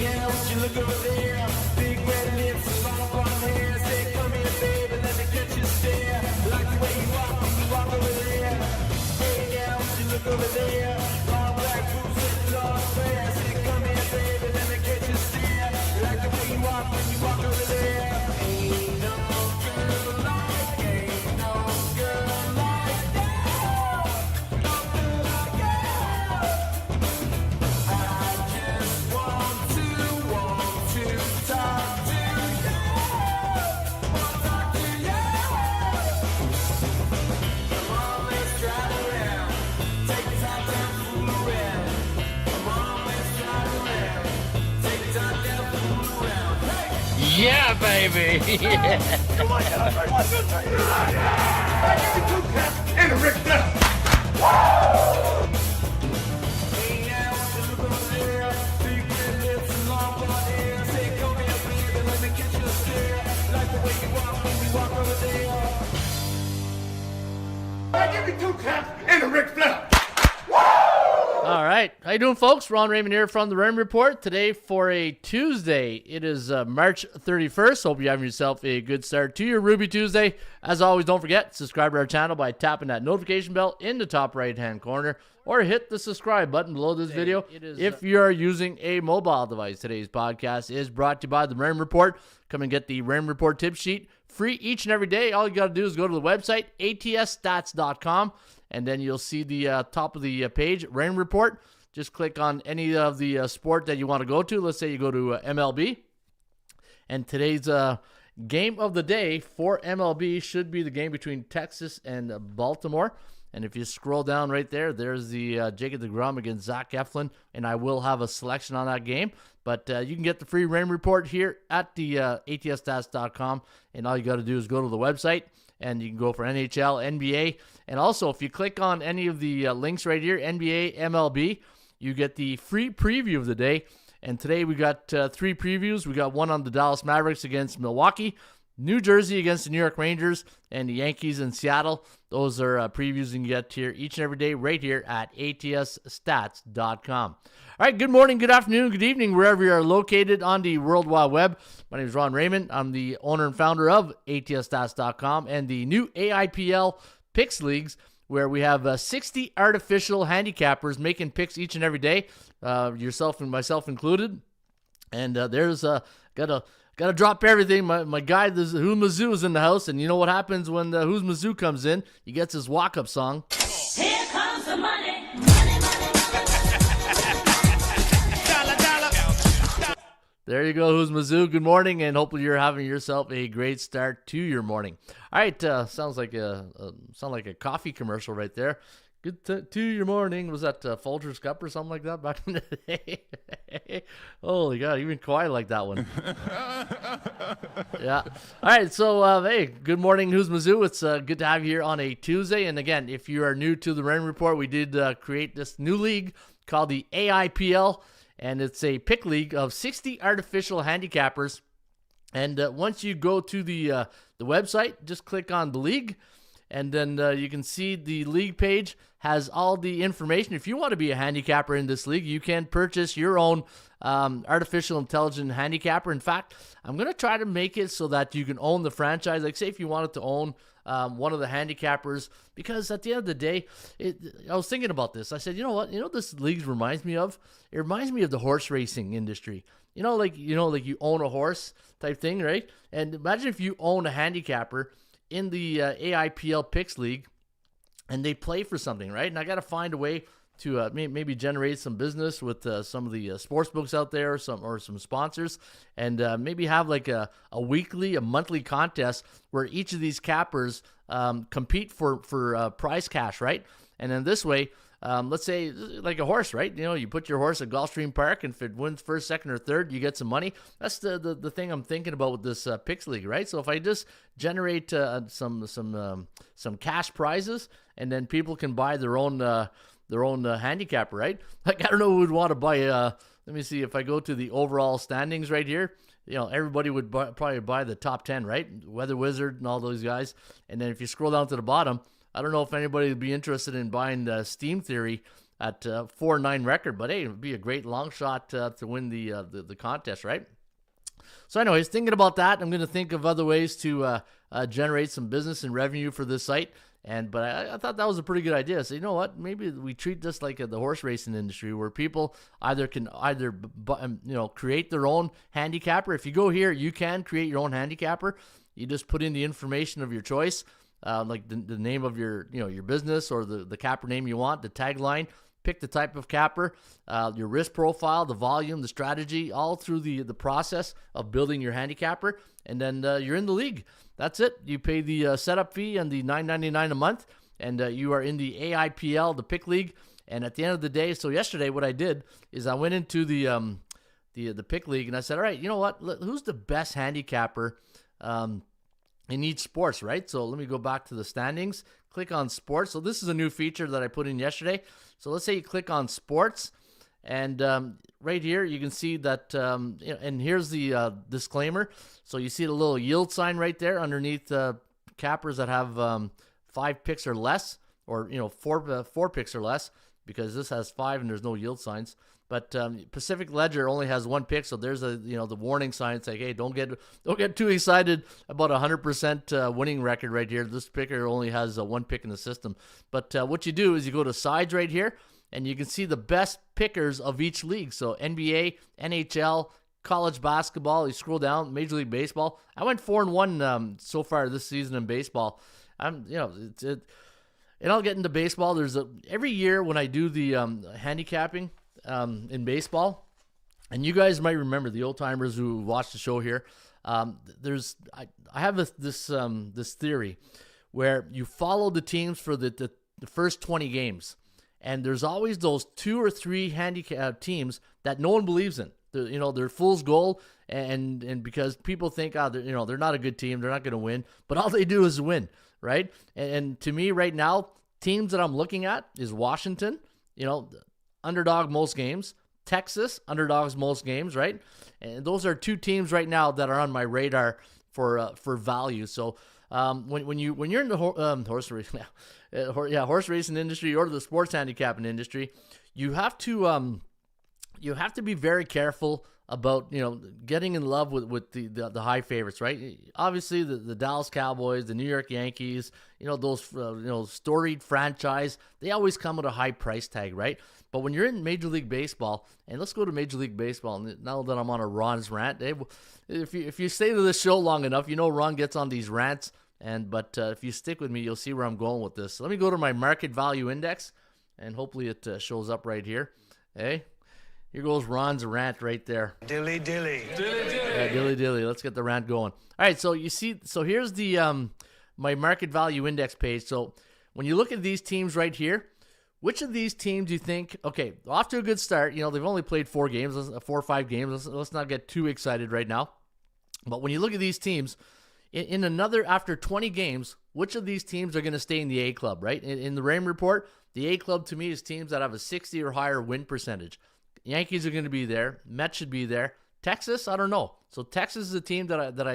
yeah, would you look over there? Big red lips and long blonde hair. Say, come here, baby, let me catch you stare. Like the way you walk when you walk over there. Hey, yeah, would you look over there? Long black boots and long hair. Say, come here, baby, let me catch you stare. Like the way you walk when you walk over there. Ain't no girl like, ain't no girl like that. No girl like that. I just want to talk to you. Want to talk to you. Come on, let's drive around. Take the time down, fool around. Come on, let's drive around. Take the time down, fool around. Hey! Yeah, baby. Yeah. Come on, And a Rick Flair. hey, now, would you look over there? Big red lips and long blonde hair. Say, come here, baby, let me get you a stare. Like the way you walk when you walk over there. I give you 2 claps and a Rick Flair. All right. How you doing, folks? Ron Raymond here from the Raymond Report. Today for a Tuesday. It is March 31st. Hope you're having yourself a good start to your Ruby Tuesday. As always, don't forget, subscribe to our channel by tapping that notification bell in the top right-hand corner or hit the subscribe button below this video if you're using a mobile device. Today's podcast is brought to you by the Raymond Report. Come and get the Raymond Report tip sheet free each and every day. All you got to do is go to the website, atsstats.com. And then you'll see the top of the page, Rain Report. Just click on any of the sport that you want to go to. Let's say you go to MLB. And today's game of the day for MLB should be the game between Texas and Baltimore. And if you scroll down right there, there's the Jacob deGrom against Zach Eflin. And I will have a selection on that game. But you can get the free Rain Report here at the atsstats.com. And all you got to do is go to the website. And you can go for NHL, NBA. And also, if you click on any of the links right here, NBA, MLB, you get the free preview of the day. And today we got 3 previews. We got one on the Dallas Mavericks against Milwaukee, New Jersey against the New York Rangers, and the Yankees in Seattle. Those are previews you can get here each and every day right here at atsstats.com. All right, good morning, good afternoon, good evening, wherever you are located on the World Wide Web. My name is Ron Raymond. I'm the owner and founder of atsstats.com and the new AIPL Picks Leagues, where we have 60 artificial handicappers making picks each and every day, yourself and myself included. And there's got to drop everything. My guy, Who's Mizzou, is in the house, and you know what happens when Who's Mizzou comes in? He gets his walk-up song. Here comes the money. There you go, Who's Mizzou. Good morning, and hopefully you're having yourself a great start to your morning. All right, sounds like a coffee commercial right there. Good to your morning. Was that Folgers Cup or something like that back in the day? Holy God, even Kawhi liked that one. Yeah. All right, so hey, good morning, Who's Mizzou. It's good to have you here on a Tuesday. And again, if you are new to the Rain Report, we did create this new league called the AIPL. And it's a pick league of 60 artificial handicappers. And once you go to the website, just click on the league. And then you can see the league page has all the information. If you want to be a handicapper in this league, you can purchase your own artificial intelligent handicapper. In fact, I'm going to try to make it so that you can own the franchise. Like, say if you wanted to own one of the handicappers, because at the end of the day, I was thinking about this. I said, you know what? You know what this league reminds me of? It reminds me of the horse racing industry. Like you own a horse type thing, right? And imagine if you own a handicapper in the AIPL Picks League, and they play for something, right? And I got to find a way to maybe generate some business with some of the sports books out there, or some sponsors, and maybe have like a monthly contest where each of these cappers compete for prize cash, right? And then this way, let's say like a horse, right? You put your horse at Gulfstream Park, and if it wins first, second, or third, you get some money. That's the thing I'm thinking about with this Picks League, right? So if I just generate some cash prizes, and then people can buy their own handicapper, right? Like, I don't know who would want to buy. Let me see, if I go to the overall standings right here, everybody would probably buy the top 10, right? Weather Wizard and all those guys. And then if you scroll down to the bottom, I don't know if anybody would be interested in buying Steam Theory at 4-9 record. But hey, it would be a great long shot to win the contest, right? So anyways, thinking about that, I'm going to think of other ways to generate some business and revenue for this site. But I thought that was a pretty good idea. So you know what? Maybe we treat this like the horse racing industry, where people can create their own handicapper. If you go here, you can create your own handicapper. You just put in the information of your choice, like the name of your business, or the capper name you want, the tagline. Pick the type of capper, your risk profile, the volume, the strategy, all through the process of building your handicapper, and then you're in the league. That's it. You pay the setup fee and the $9.99 a month, and you are in the AIPL, the pick league. And at the end of the day, so yesterday what I did is I went into the pick league, and I said, all right, you know what? Who's the best handicapper in each sports, right? So let me go back to the standings. Click on sports. So this is a new feature that I put in yesterday. So let's say you click on sports, and right here you can see that, and here's the disclaimer. So you see the little yield sign right there underneath cappers that have 5 picks or less, or 4 picks or less, because this has 5 and there's no yield signs. But Pacific Ledger only has 1 pick, so there's the warning sign. It's like, hey, don't get too excited about 100% winning record right here. This picker only has 1 pick in the system. But what you do is you go to sides right here, and you can see the best pickers of each league. So NBA, NHL, college basketball. You scroll down, Major League Baseball. I went 4-1 so far this season in baseball. And I'll get into baseball. Every year when I do the handicapping in baseball, and you guys might remember, the old timers who watch the show here, I have this theory where you follow the teams for the first 20 games, and there's always those 2 or 3 handicap teams that no one believes in. They're fool's gold, and because people think, they're not a good team, they're not going to win, but all they do is win, right? And to me right now, teams that I'm looking at is Washington, underdog most games. Texas, underdogs most games, right? And those are 2 teams right now that are on my radar for value. So when you're in the horse racing, horse racing industry, or the sports handicapping industry, you have to be very careful about getting in love with the high favorites, right? Obviously the Dallas Cowboys, the New York Yankees, those storied franchise, they always come with a high price tag, right? But when you're in Major League Baseball, and let's go to Major League Baseball, now that I'm on a Ron's rant, if you stay to this show long enough, Ron gets on these rants, but if you stick with me, you'll see where I'm going with this. So let me go to my market value index, and hopefully it shows up right here. Hey, here goes Ron's rant right there. Dilly dilly. Yeah, dilly dilly. Let's get the rant going. All right, so you see, here's the my market value index page. So when you look at these teams right here, which of these teams do you think, okay, off to a good start. They've only played 4 games, 4 or 5 games. Let's not get too excited right now. But when you look at these teams, after 20 games, which of these teams are going to stay in the A club, right? In the Raymond Report, the A club to me is teams that have a 60 or higher win percentage. Yankees are going to be there. Mets should be there. Texas, I don't know. So Texas is a team that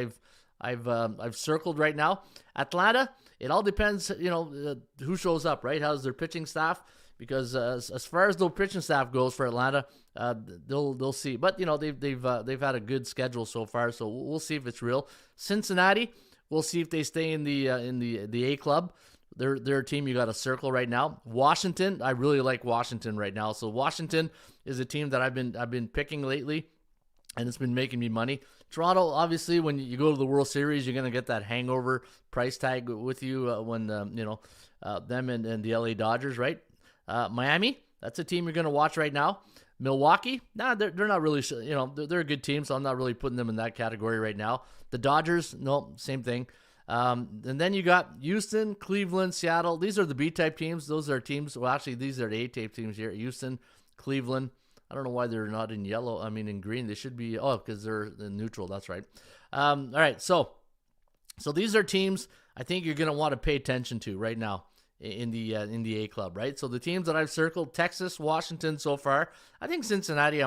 I've circled right now. Atlanta, it all depends, who shows up, right? How's their pitching staff? Because as far as the pitching staff goes for Atlanta, they'll see. But they've had a good schedule so far, so we'll see if it's real. Cincinnati, we'll see if they stay in the A club. They're a team you got to circle right now. Washington, I really like Washington right now. So Washington is a team that I've been picking lately, and it's been making me money. Toronto, obviously, when you go to the World Series, you're going to get that hangover price tag with you when them and the LA Dodgers, right? Miami, that's a team you're going to watch right now. Milwaukee, they're not really, they're a good team, so I'm not really putting them in that category right now. The Dodgers, no, same thing. And then you got Houston, Cleveland, Seattle. These are the B-type teams. Those are teams. Well, actually, these are the A-type teams here. Houston, Cleveland. I don't know why they're not in yellow. I mean, in green. They should be. Oh, because they're in neutral. That's right. All right. So these are teams I think you're going to want to pay attention to right now in the A club, right? So the teams that I've circled: Texas, Washington. So far, I think Cincinnati.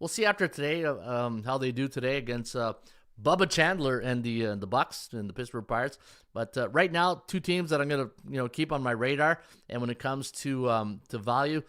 We'll see after today how they do today against Bubba Chandler and the Bucks and the Pittsburgh Pirates. But right now, 2 teams that I'm going to keep on my radar. And when it comes to value,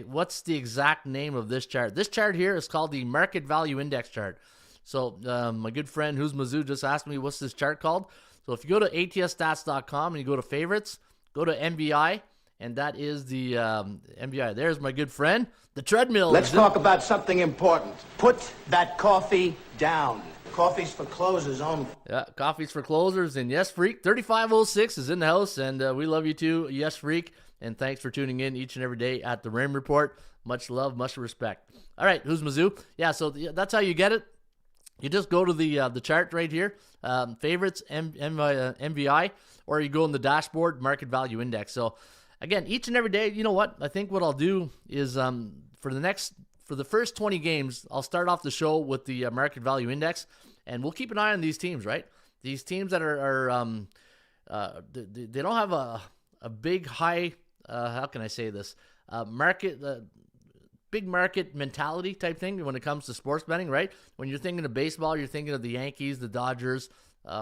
what's the exact name of this chart? This chart here is called the Market Value Index chart. So my good friend Who's Mizzou just asked me, what's this chart called? So if you go to atsstats.com and you go to favorites, go to MVI, and that is the MVI. There's my good friend, the treadmill. Let's talk about something important. Put that coffee down. Coffee's for closers only. Yeah, coffee's for closers. And Yes Freak 3506 is in the house, and we love you too, Yes Freak. And thanks for tuning in each and every day at the Raymond Report. Much love, much respect. All right, Who's Mizzou? Yeah, so that's how you get it. You just go to the chart right here, favorites, MVI, or you go in the dashboard, Market Value Index. So again, each and every day, you know what? I think what I'll do is for the first 20 games, I'll start off the show with the Market Value Index, and we'll keep an eye on these teams, right? These teams that are they don't have a big high, how can I say this, big market mentality type thing when it comes to sports betting, right? When you're thinking of baseball, you're thinking of the Yankees, the Dodgers,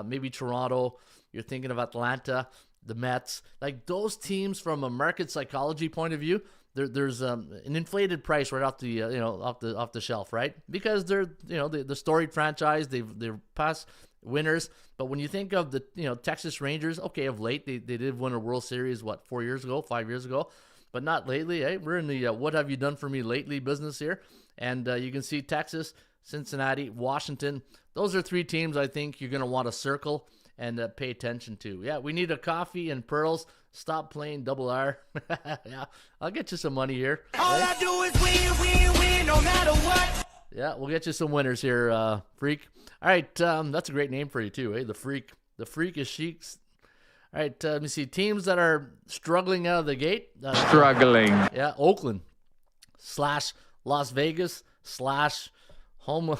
maybe Toronto. You're thinking of Atlanta, the Mets. Like those teams from a market psychology point of view, there's an inflated price right off the off the shelf, right? Because they're the storied franchise, they're past winners. But when you think of the Texas Rangers, okay, of late they did win a World Series 5 years ago. But not lately, eh? We're in the what have you done for me lately business here. And you can see Texas, Cincinnati, Washington. Those are three teams I think you're going to want to circle and pay attention to. Yeah, we need a coffee and pearls. Stop playing double R. Yeah, I'll get you some money here. All I do is win, no matter what. Yeah, we'll get you some winners here, Freak. All right, that's a great name for you too, eh? The Freak. The Freak is Sheik's. All right, let me see. Teams that are struggling out of the gate. Struggling. Yeah, Oakland / Las Vegas / home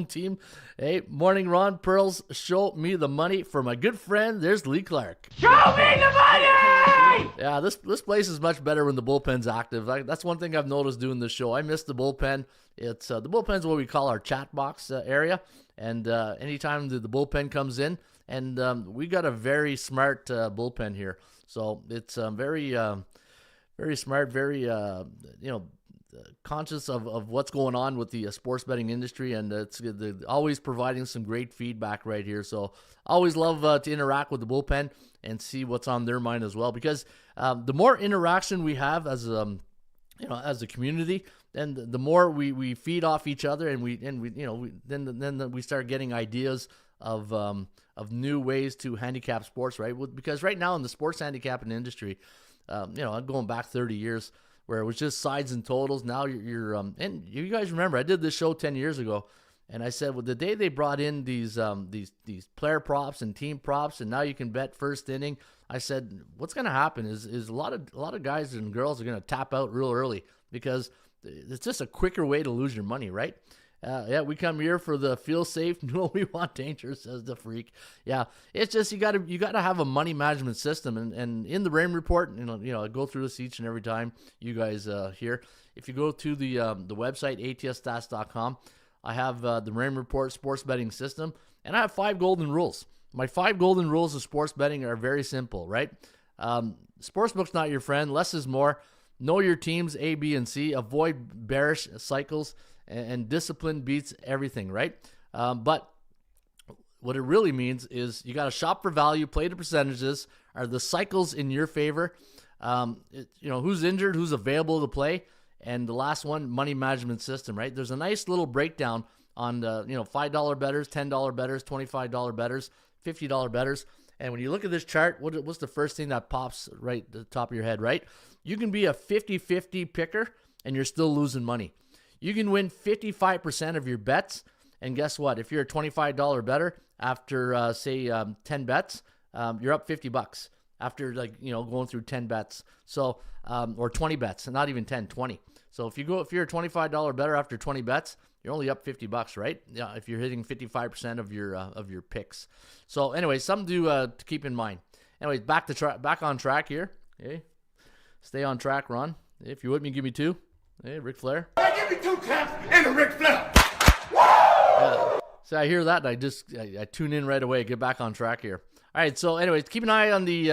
team. Hey, morning, Ron. Pearls, show me the money for my good friend. There's Lee Clark. Show me the money! Yeah, this place is much better when the bullpen's active. That's one thing I've noticed doing this show. I miss the bullpen. It's the bullpen's what we call our chat box area. And anytime the bullpen comes in, and we got a very smart bullpen here. So it's very smart, very conscious of what's going on with the sports betting industry, and it's always providing some great feedback right here. So always love to interact with the bullpen and see what's on their mind as well, because the more interaction we have as a community, then the more we feed off each other, and then we start getting ideas of new ways to handicap sports, right? Because right now in the sports handicapping industry, I'm going back 30 years where it was just sides and totals. Now you're and you guys remember I did this show 10 years ago, and I said, well, the day they brought in these player props and team props, and now you can bet first inning, I said, what's going to happen is a lot of guys and girls are going to tap out real early, because it's just a quicker way to lose your money, right? Yeah, we come here for the feel safe, no, we want danger, says the Freak. Yeah, it's just you gotta have a money management system, and in the Raymond Report, I go through this each and every time you guys hear. If you go to the website atsstats.com, I have the Raymond Report sports betting system, and I have 5 golden rules. My 5 golden rules of sports betting are very simple, right? Sportsbook's not your friend. Less is more. Know your teams A, B, and C. Avoid bearish cycles. And discipline beats everything, right? But what it really means is you got to shop for value, play the percentages. Are the cycles in your favor? Who's injured, who's available to play, and the last one, money management system, right? There's a nice little breakdown on the $5 bettors, $10 bettors, $25 bettors, $50 bettors. And when you look at this chart, what's the first thing that pops right at the top of your head, right? You can be a 50-50 picker and you're still losing money. You can win 55% of your bets, and guess what? If you're a $25 bettor, after say 10 bets, you're up $50 after going through 10 bets. So or 20 bets, not even 10, 20. So if you're a $25 bettor after 20 bets, you're only up $50, right? Yeah, if you're hitting 55% of your picks. So anyway, something to keep in mind. Anyways, back on track here. Okay, stay on track, Ron. If you're with me, give me 2. Hey, Ric Flair. Give me 2 claps and a Ric Flair. So I hear that, and I tune in right away, get back on track here. All right, so anyways, keep an eye on the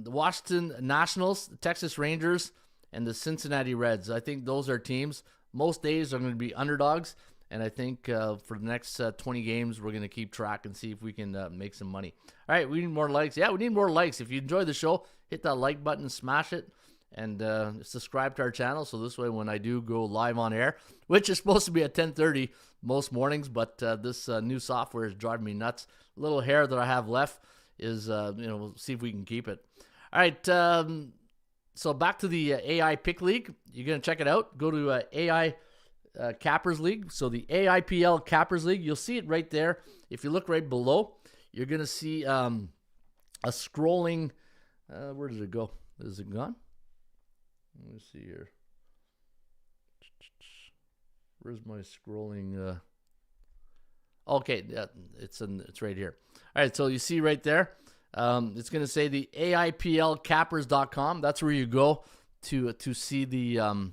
Washington Nationals, Texas Rangers, and the Cincinnati Reds. I think those are teams. Most days are going to be underdogs, and I think for the next 20 games, we're going to keep track and see if we can make some money. All right, we need more likes. Yeah, we need more likes. If you enjoy the show, hit that like button, smash it, and subscribe to our channel. So this way, when I do go live on air, which is supposed to be at 10:30 most mornings, but this new software is driving me nuts. A little hair that I have left is, we'll see if we can keep it. All right, so back to the AI Pick League. You're going to check it out. Go to AI Cappers League. So the AIPL Cappers League, you'll see it right there. If you look right below, you're going to see a scrolling. Where does it go? Is it gone? Let me see here. Where's my scrolling? Okay, yeah, it's right here. All right, so you see right there. It's going to say the AIPLcappers.com. That's where you go to see the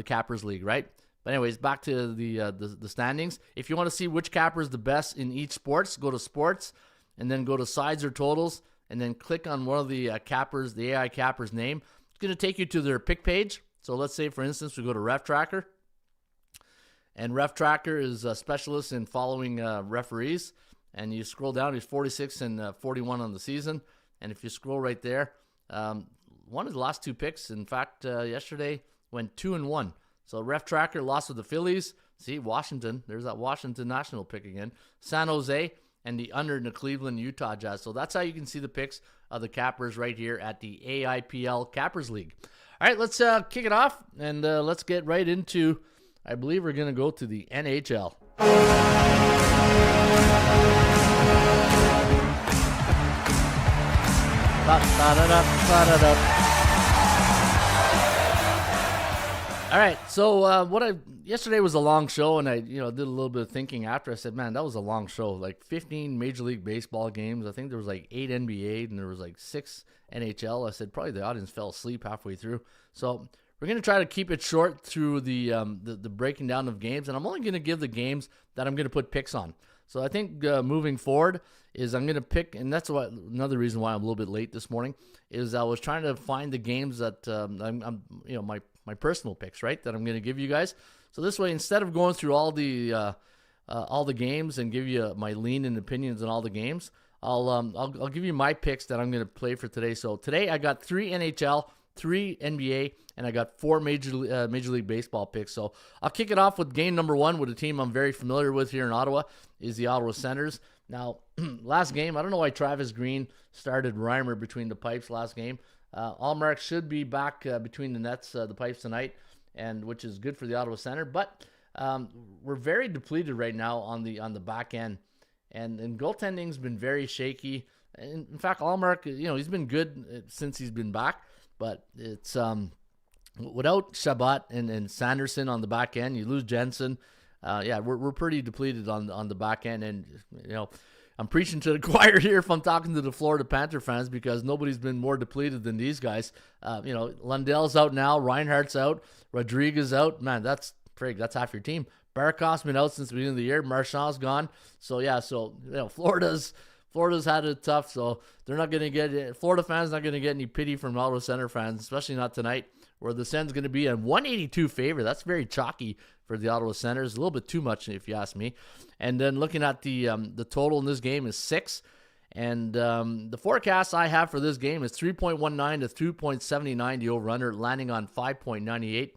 Cappers League, right? But anyways, back to the standings. If you want to see which capper is the best in each sports, go to sports, and then go to sides or totals, and then click on one of the cappers, the AI cappers name. It's going to take you to their pick page. So let's say, for instance, we go to Ref Tracker. And Ref Tracker is a specialist in following referees. And you scroll down, he's 46 and 41 on the season. And if you scroll right there, one of the last two picks, in fact, yesterday went 2-1. So Ref Tracker lost with the Phillies. See, Washington. There's that Washington National pick again. San Jose and the under in the Cleveland Utah Jazz. So that's how you can see the picks of the cappers right here at the AIPL Cappers League. All right, let's kick it off, and let's get right into, I believe we're going to go to the NHL. All right, so yesterday was a long show, and I did a little bit of thinking after. I said, man, that was a long show. Like 15 Major League Baseball games. I think there was like 8 NBA, and there was like 6 NHL. I said probably the audience fell asleep halfway through. So we're gonna try to keep it short through the breaking down of games, and I'm only gonna give the games that I'm gonna put picks on. So I think moving forward is I'm gonna pick, and that's another reason why I'm a little bit late this morning is I was trying to find the games that my personal picks, right, that I'm going to give you guys. So this way, instead of going through all the games and give you my lean and opinions on all the games, I'll give you my picks that I'm going to play for today. So today I got 3 NHL, 3 NBA, and I got 4 Major League Baseball picks. So I'll kick it off with game number 1 with a team I'm very familiar with here in Ottawa, is the Ottawa Senators. Now, last game, I don't know why Travis Green started Reimer between the pipes last game. Allmark should be back between the nets, the pipes tonight, and which is good for the Ottawa Center. But we're very depleted right now on the back end, and goaltending's been very shaky. In fact, Allmark, he's been good since he's been back, but it's without Shabbat and Sanderson on the back end, you lose Jensen. We're pretty depleted on the back end, and I'm preaching to the choir here if I'm talking to the Florida Panther fans, because nobody's been more depleted than these guys. Lundell's out now, Reinhardt's out, Rodriguez out. Man, that's half your team. Barakov's been out since the beginning of the year. Marchand's gone. So Florida's had it tough. So they're not going to get Florida fans not going to get any pity from Ottawa Center fans, especially not tonight, where the Sens going to be a 182 favorite. That's very chalky for the Ottawa Senators. A little bit too much, if you ask me. And then looking at the total in this game is 6. And the forecast I have for this game is 3.19 to 2.79, the over-under, landing on 5.98.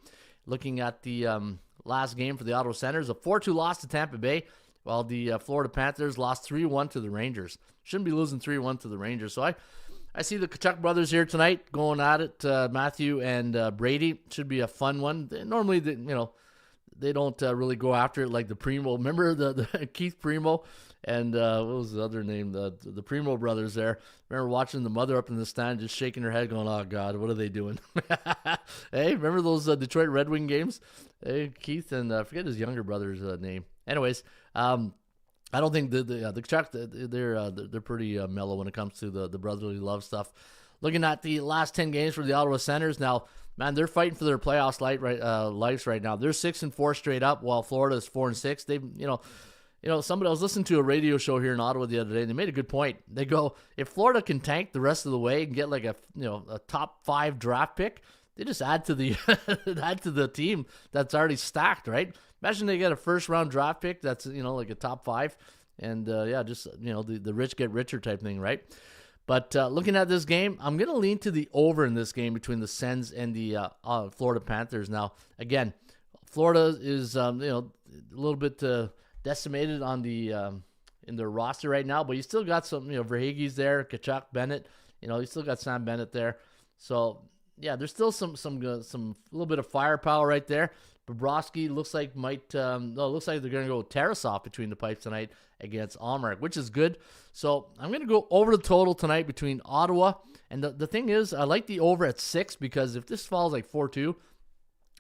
Looking at the last game for the Ottawa Senators, a 4-2 loss to Tampa Bay, while the Florida Panthers lost 3-1 to the Rangers. Shouldn't be losing 3-1 to the Rangers. So I see the Tkachuk brothers here tonight going at it, Matthew and Brady. Should be a fun one. Normally, they don't really go after it like the Primo. Remember the Keith Primo and what was the other name? The Primo brothers there. Remember watching the mother up in the stand just shaking her head going, oh, God, what are they doing? Hey, remember those Detroit Red Wing games? Hey, Keith and I forget his younger brother's name. Anyways, I don't think the Chuck, they're pretty mellow when it comes to the brotherly love stuff. Looking at the last 10 games for the Ottawa Senators now, man, they're fighting for their playoffs lives right now. They're 6-4 straight up, while Florida is 4-6. They, somebody I was listening to a radio show here in Ottawa the other day, and they made a good point. They go, if Florida can tank the rest of the way and get like a top 5 draft pick, they just add to the add to the team that's already stacked, right? Imagine they get a first round draft pick that's like a top 5, and just the rich get richer type thing, right? But looking at this game, I'm gonna lean to the over in this game between the Sens and the Florida Panthers. Now, again, Florida is a little bit decimated on the in their roster right now, but you still got some Verhaeghe's there, Kachuk, Bennett. You still got Sam Bennett there, so yeah, there's still some little bit of firepower right there. Bobrovsky looks like looks like they're gonna go Tarasov between the pipes tonight against Allmark, which is good. So I'm gonna go over the total tonight between Ottawa, and the thing is, I like the over at 6 because if this falls like 4-2,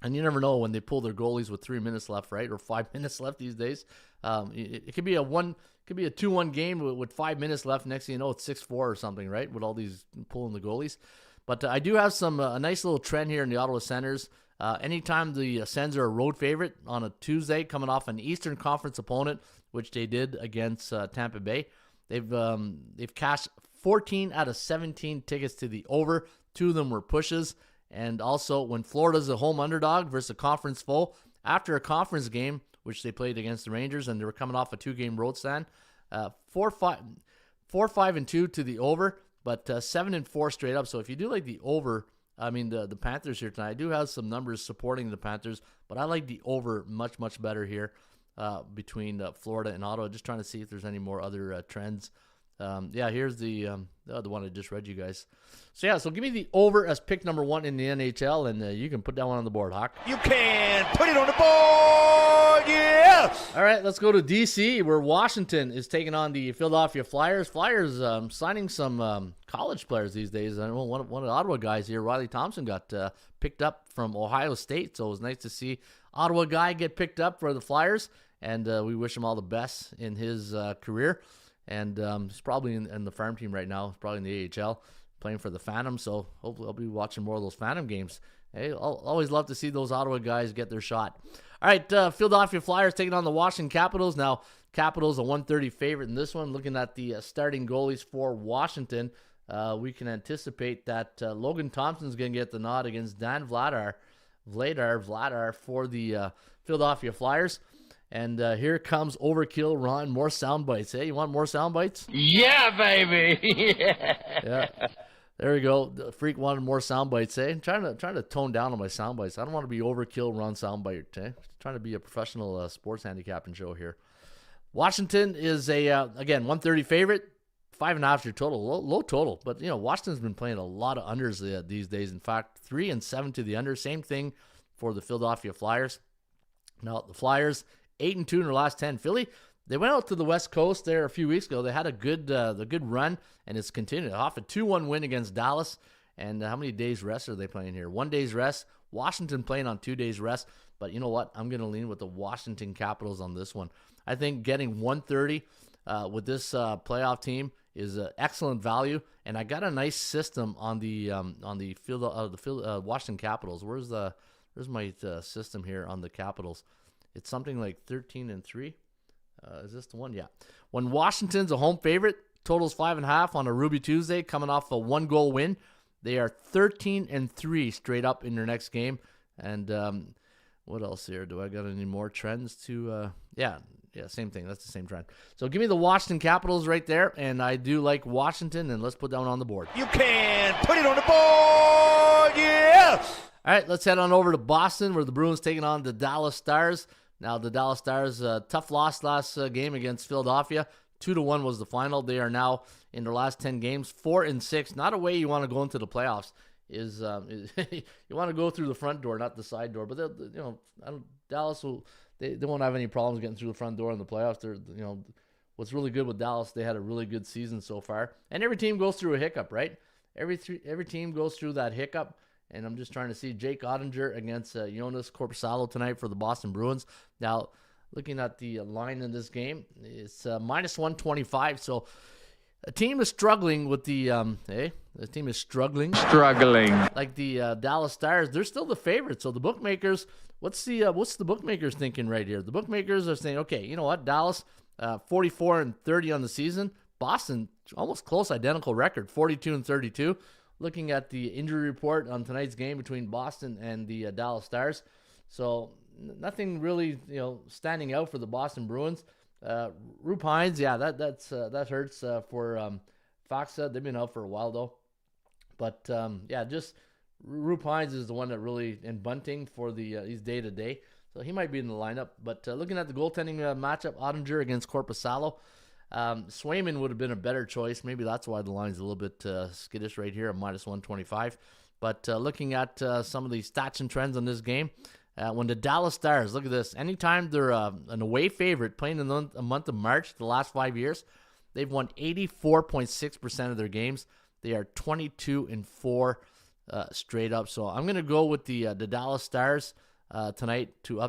and you never know when they pull their goalies with 3 minutes left, right, or 5 minutes left these days. It could be a 2-1 game with 5 minutes left. Next thing you know, it's 6-4 or something, right, with all these pulling the goalies. But I do have a nice little trend here in the Ottawa Senators. Anytime the Sens are a road favorite on a Tuesday, coming off an Eastern Conference opponent, which they did against Tampa Bay, they've cashed 14 out of 17 tickets to the over. 2 of them were pushes. And also, when Florida's a home underdog versus a conference foe, after a conference game, which they played against the Rangers, and they were coming off a 2-game road stand, 4-5-2 to the over, but 7-4 straight up. So if you do like the over, the Panthers here tonight, I do have some numbers supporting the Panthers, but I like the over much, much better here between Florida and Ottawa. Just trying to see if there's any more other trends. Here's the one I just read you guys. So give me the over as pick number 1 in the NHL, and you can put that one on the board, Hawk. You can put it on the board, yes! All right, let's go to D.C., where Washington is taking on the Philadelphia Flyers. Flyers signing some college players these days. I know one of the Ottawa guys here, Riley Thompson, got picked up from Ohio State, so it was nice to see Ottawa guy get picked up for the Flyers, and we wish him all the best in his career. And he's probably in the farm team right now. He's probably in the AHL playing for the Phantom. So hopefully I'll be watching more of those Phantom games. Hey, I'll always love to see those Ottawa guys get their shot. All right, Philadelphia Flyers taking on the Washington Capitals. Now, Capitals a 130 favorite in this one. Looking at the starting goalies for Washington, we can anticipate that Logan Thompson's going to get the nod against Dan Vladar for the Philadelphia Flyers. And here comes Overkill Ron. More sound bites. Hey, you want more sound bites? Yeah, baby! Yeah. There we go. The freak wanted more sound bites. I'm trying to tone down on my sound bites. I don't want to be Overkill Ron sound bite. Trying to be a professional sports handicapping show here. Washington is again 130 favorite. 5.5 your total. Low total. But Washington's been playing a lot of unders these days. In fact, 3-7 to the under. Same thing for the Philadelphia Flyers. Now the Flyers 8-2 in their last 10. Philly, they went out to the West Coast there a few weeks ago. They had a good run, and it's continued. Off a 2-1 win against Dallas. And how many days rest are they playing here? 1 day's rest. Washington playing on 2 days rest. But you know what? I'm going to lean with the Washington Capitals on this one. I think getting 130 with this playoff team is excellent value. And I got a nice system on the Washington Capitals. Where's my system here on the Capitals? It's something like 13-3. Is this the one? Yeah. When Washington's a home favorite, totals 5.5 on a Ruby Tuesday, coming off a 1-goal win. They are 13-3 straight up in their next game. And what else here? Do I got any more trends to? Yeah, same thing. That's the same trend. So give me the Washington Capitals right there, and I do like Washington. And let's put that one on the board. You can put it on the board, yes! All right, let's head on over to Boston, where the Bruins taking on the Dallas Stars. Now, the Dallas Stars, tough loss last game against Philadelphia. 2-1 was the final. They are now, in their last 10 games, 4-6. Not a way you want to go into the playoffs. Is you want to go through the front door, not the side door. But Dallas they won't have any problems getting through the front door in the playoffs. What's really good with Dallas, they had a really good season so far. And every team goes through a hiccup, right? Every team goes through that hiccup. And I'm just trying to see Jake Ottinger against Jonas Korpisalo tonight for the Boston Bruins. Now, looking at the line in this game, it's minus 125. So a team is struggling with the the team is struggling like the Dallas Stars. They're still the favorites. So the bookmakers, what's the bookmakers thinking right here? The bookmakers are saying, okay, you know what, Dallas 44-30 on the season. Boston almost close identical record, 42-32. looking at the injury report on tonight's game between Boston and the Dallas Stars. So nothing really, standing out for the Boston Bruins. Roope Hines, yeah, that hurts for Faksa. They've been out for a while though. But just Roope Hines is the one that really, and Bunting for the he's day to day, so he might be in the lineup. But looking at the goaltending matchup, Ottinger against Korpisalo, Swayman would have been a better choice. Maybe that's why the line's a little bit skittish right here at -125. But looking at some of the stats and trends on this game, when the Dallas Stars, look at this, anytime they're an away favorite playing in the month of March, the last 5 years, they've won 84.6% of their games. They are 22-4 straight up. So I'm going to go with the Dallas Stars tonight to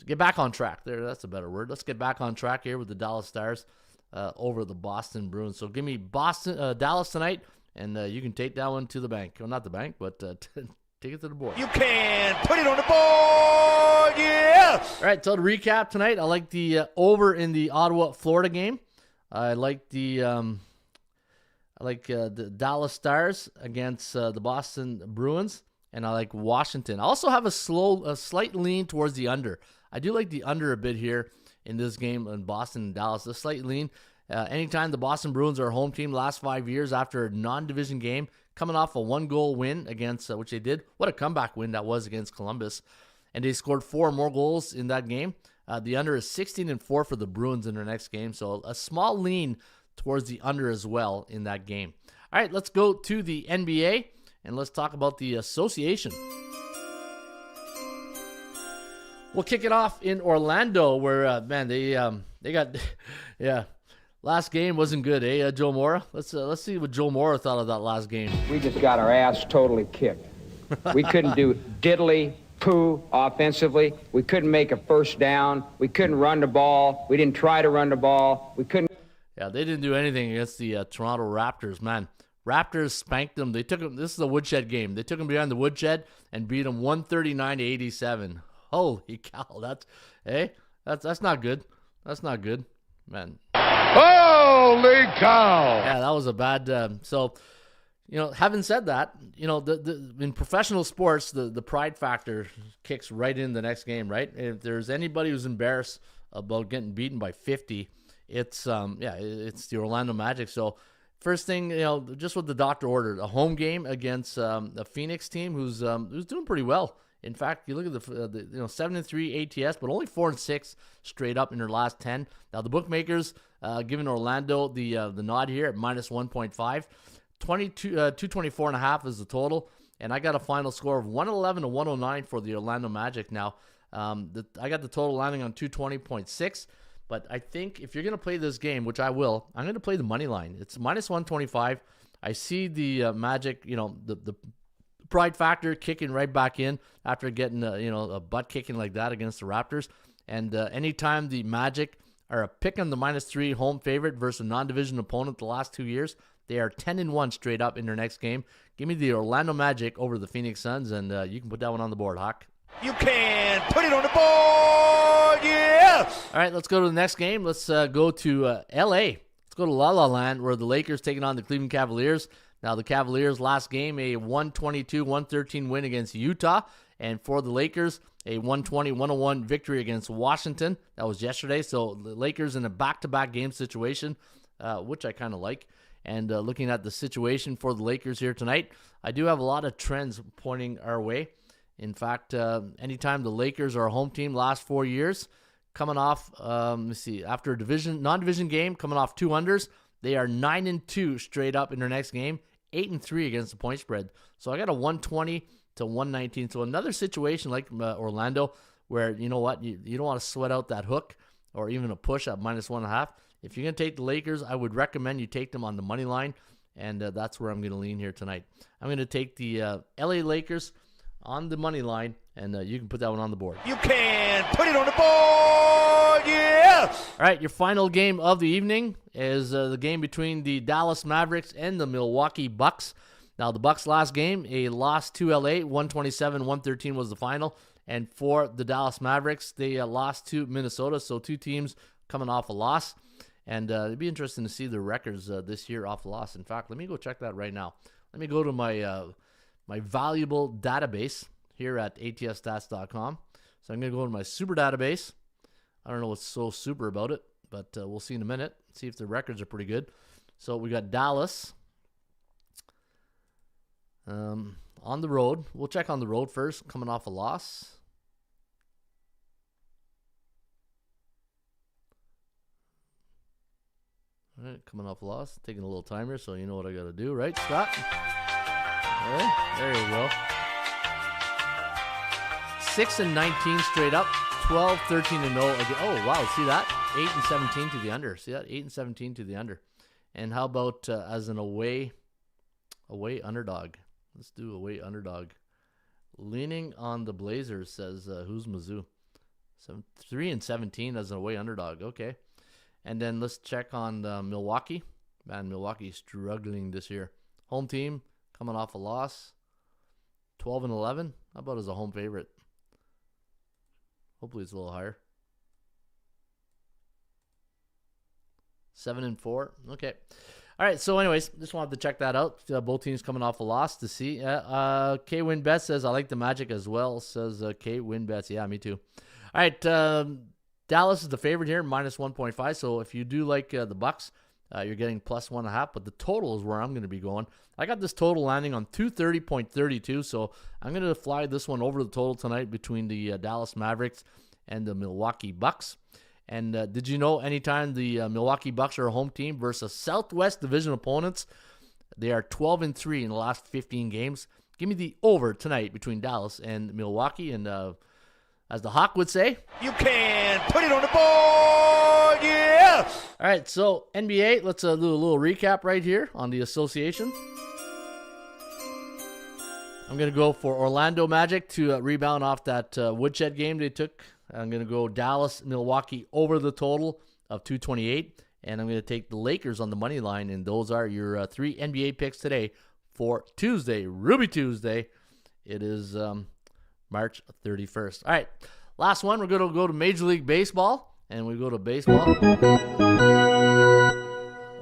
get back on track. That's a better word. Let's get back on track here with the Dallas Stars over the Boston Bruins. So give me Dallas tonight, and you can take that one to the bank. Well, not the bank, but take it to the board. You can put it on the board, yes! All right, so to recap tonight, I like the over in the Ottawa, Florida game. I like the Dallas Stars against the Boston Bruins, and I like Washington. I also have a slight lean towards the under. I do like the under a bit here in this game in Boston and Dallas. A slight lean. Anytime the Boston Bruins are a home team last 5 years after a non-division game, coming off a 1-goal win against, which they did. What a comeback win that was against Columbus. And they scored 4 more goals in that game. The under is 16-4 for the Bruins in their next game. So a small lean towards the under as well in that game. All right, let's go to the NBA and let's talk about the association. We'll kick it off in Orlando where, they got, last game wasn't good, Joe Mora? Let's see what Joe Mora thought of that last game. We just got our ass totally kicked. We couldn't do diddly poo offensively. We couldn't make a first down. We couldn't run the ball. We didn't try to run the ball. We couldn't. Yeah, they didn't do anything against the Toronto Raptors, man. Raptors spanked them. They took them. This is a woodshed game. They took them behind the woodshed and beat them 139-87. Holy cow! That's not good. That's not good, man. Holy cow! Yeah, that was a bad. Having said that, in professional sports, the pride factor kicks right in the next game, right? If there's anybody who's embarrassed about getting beaten by 50, it's the Orlando Magic. So first thing, just what the doctor ordered, a home game against a Phoenix team who's doing pretty well. In fact, you look at the 7-3 ATS, but only 4-6 straight up in their last 10. Now the bookmakers giving Orlando the nod here at -1.5. 224.5 is the total, and I got a final score of 111-109 for the Orlando Magic. Now, I got the total landing on 220.6, but I think if you're going to play this game, which I will, I'm going to play the money line. It's -125. I see the Magic, the pride factor kicking right back in after getting a butt kicking like that against the Raptors. And anytime the Magic are a pick on the -3 home favorite versus a non-division opponent the last 2 years, they are 10-1 straight up in their next game. Give me the Orlando Magic over the Phoenix Suns, and you can put that one on the board, Hawk. You can put it on the board, yes! All right, let's go to the next game. Let's go to L.A. Let's go to La La Land, where the Lakers taking on the Cleveland Cavaliers. Now, the Cavaliers last game, a 122-113 win against Utah. And for the Lakers, a 120-101 victory against Washington. That was yesterday. So the Lakers in a back-to-back game situation, which I kind of like. And looking at the situation for the Lakers here tonight, I do have a lot of trends pointing our way. In fact, anytime the Lakers are a home team last 4 years, coming off, after a non-division game, coming off 2 unders, they are 9-2 straight up in their next game, 8-3 against the point spread. So I got a 120-119. So another situation like Orlando, where you know what, you don't want to sweat out that hook or even a push at -1.5. If you're going to take the Lakers, I would recommend you take them on the money line, and that's where I'm going to lean here tonight. I'm going to take the LA Lakers on the money line, and you can put that one on the board. You can put it on the board, yes! All right, your final game of the evening is the game between the Dallas Mavericks and the Milwaukee Bucks. Now, the Bucks last game, a loss to LA, 127-113 was the final. And for the Dallas Mavericks, they lost to Minnesota, so two teams coming off a loss. And it'd be interesting to see the records this year off loss. In fact, let me go check that right now. Let me go to my my valuable database here at atsstats.com. So I'm going to go to my super database. I don't know what's so super about it, but we'll see in a minute. See if the records are pretty good. So we got Dallas on the road. We'll check on the road first, coming off a loss. All right, coming off a loss. Taking a little timer, so you know what I got to do, right, Scott? All right, there you go. 6-19 straight up. 12-13-0 again. Oh, wow, see that? 8-17 to the under. See that? 8-17 to the under. And how about as an away underdog? Let's do away underdog. Leaning on the Blazers, says who's Mizzou? 3-17 as an away underdog. Okay. And then let's check on Milwaukee. Man, Milwaukee's struggling this year. Home team coming off a loss. 12-11. How about as a home favorite? Hopefully it's a little higher. 7-4. Okay. All right. So, anyways, just wanted to check that out. Both teams coming off a loss to see. K Win Bet says I like the Magic as well. Says K Win Bets. Yeah, me too. All right. Dallas is the favorite here, minus 1.5. So if you do like the Bucks, you're getting plus 1.5. But the total is where I'm going to be going. I got this total landing on 230.32. So I'm going to fly this one over the total tonight between the Dallas Mavericks and the Milwaukee Bucks. And did you know anytime the Milwaukee Bucks are a home team versus Southwest Division opponents, they are 12-3 in the last 15 games. Give me the over tonight between Dallas and Milwaukee. And as the Hawk would say, You can put it on the board. Yes. all right, so NBA, let's do a little recap right here on the association. I'm going to go for Orlando Magic to rebound off that woodshed game they took. I'm going to go Dallas, Milwaukee over the total of 228. And I'm going to take the Lakers on the money line. And those are your three NBA picks today for Tuesday, Ruby Tuesday. It is March 31st. All right, last one. We're going to go to Major League Baseball. And we go to baseball. I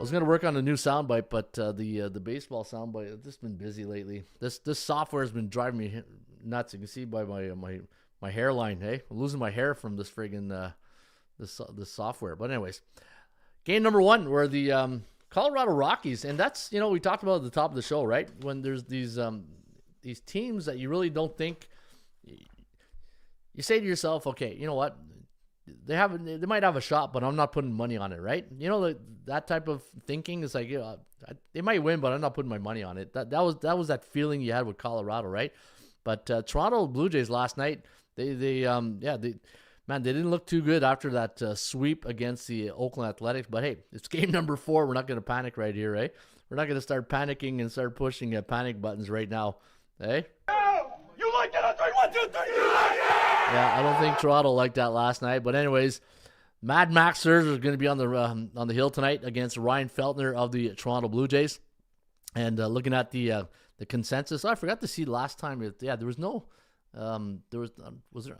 was going to work on a new soundbite, but the baseball soundbite, I've just been busy lately. This software has been driving me nuts. You can see by my hairline, hey? I'm losing my hair from this friggin' this software. But anyways, game number one were the Colorado Rockies. And that's, we talked about at the top of the show, right? When there's these teams that you really don't think, you say to yourself, okay, you know what? They might have a shot, but I'm not putting money on it, right? That type of thinking is like, they might win, but I'm not putting my money on it. That was that feeling you had with Colorado, right? But Toronto Blue Jays last night, they didn't look too good after that sweep against the Oakland Athletics. But hey, it's game number 4. We're not going to panic right here, right? We're not going to start panicking and start pushing panic buttons right now, hey? You like that on 3, 1, 2, 3. You like it. Yeah, I don't think Toronto liked that last night. But anyways, Mad Max Scherzer is going to be on the hill tonight against Ryan Feltner of the Toronto Blue Jays. And looking at the consensus, I forgot to see last time. There was no, I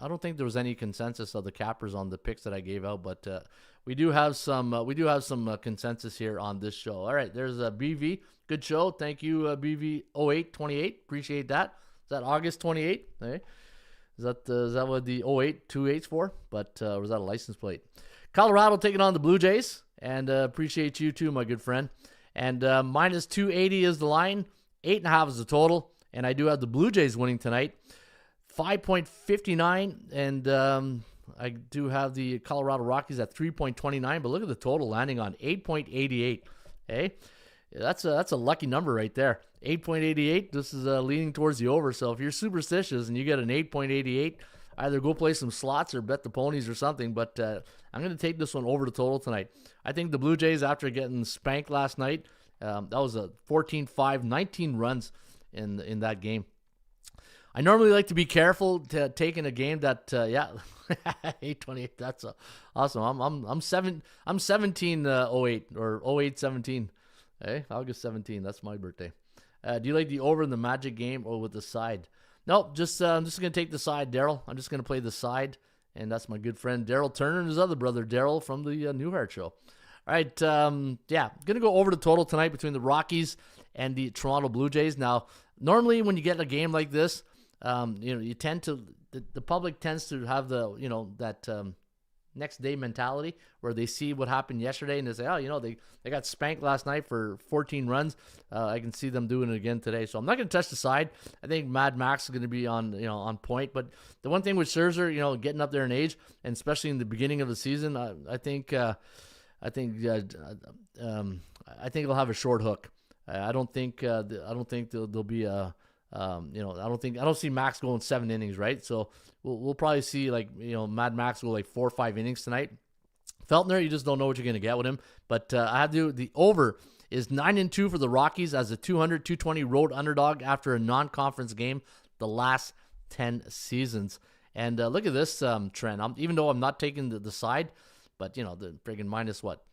don't think there was any consensus of the cappers on the picks that I gave out. But we do have some consensus here on this show. All right, there's BV, good show. Thank you, BV 0828. Appreciate that. Is that August 28? Hey. Is that what the 0828's for? But was that a license plate? Colorado taking on the Blue Jays, and appreciate you too, my good friend. And minus 280 is the line, 8.5 is the total, and I do have the Blue Jays winning tonight, 5.59, and I do have the Colorado Rockies at 3.29. But look at the total landing on 8.88. Hey, that's a lucky number right there. 8.88. This is leaning towards the over. So if you're superstitious and you get an 8.88, either go play some slots or bet the ponies or something. But I'm going to take this one over the total tonight. I think the Blue Jays, after getting spanked last night, that was a 14-5, 19 runs in that game. I normally like to be careful to taking a game that 8.28. That's awesome. I'm 17 08 or 08 17. Hey, August 17. That's my birthday. Do you like the over in the Magic game or with the side? Nope, I'm just going to take the side, Daryl. I'm just going to play the side, and that's my good friend Daryl Turner and his other brother, Daryl, from the Newhart Show. All right, yeah, going to go over the total tonight between the Rockies and the Toronto Blue Jays. Now, normally when you get a game like this, you tend to the public tends to have that next day mentality where they see what happened yesterday and they say, oh, they got spanked last night for 14 runs. I can see them doing it again today. So I'm not going to touch the side. I think Mad Max is going to be on point. But the one thing with Scherzer, getting up there in age, and especially in the beginning of the season, I think it'll have a short hook. I don't think there'll be a. I don't see Max going 7 innings, right? So we'll probably see Mad Max go 4 or 5 innings tonight. Feltner, you just don't know what you're going to get with him. But I have the over is 9-2 for the Rockies as a 200-220 road underdog after a non-conference game the last 10 seasons. And look at this trend. Even though I'm not taking the side, but the friggin'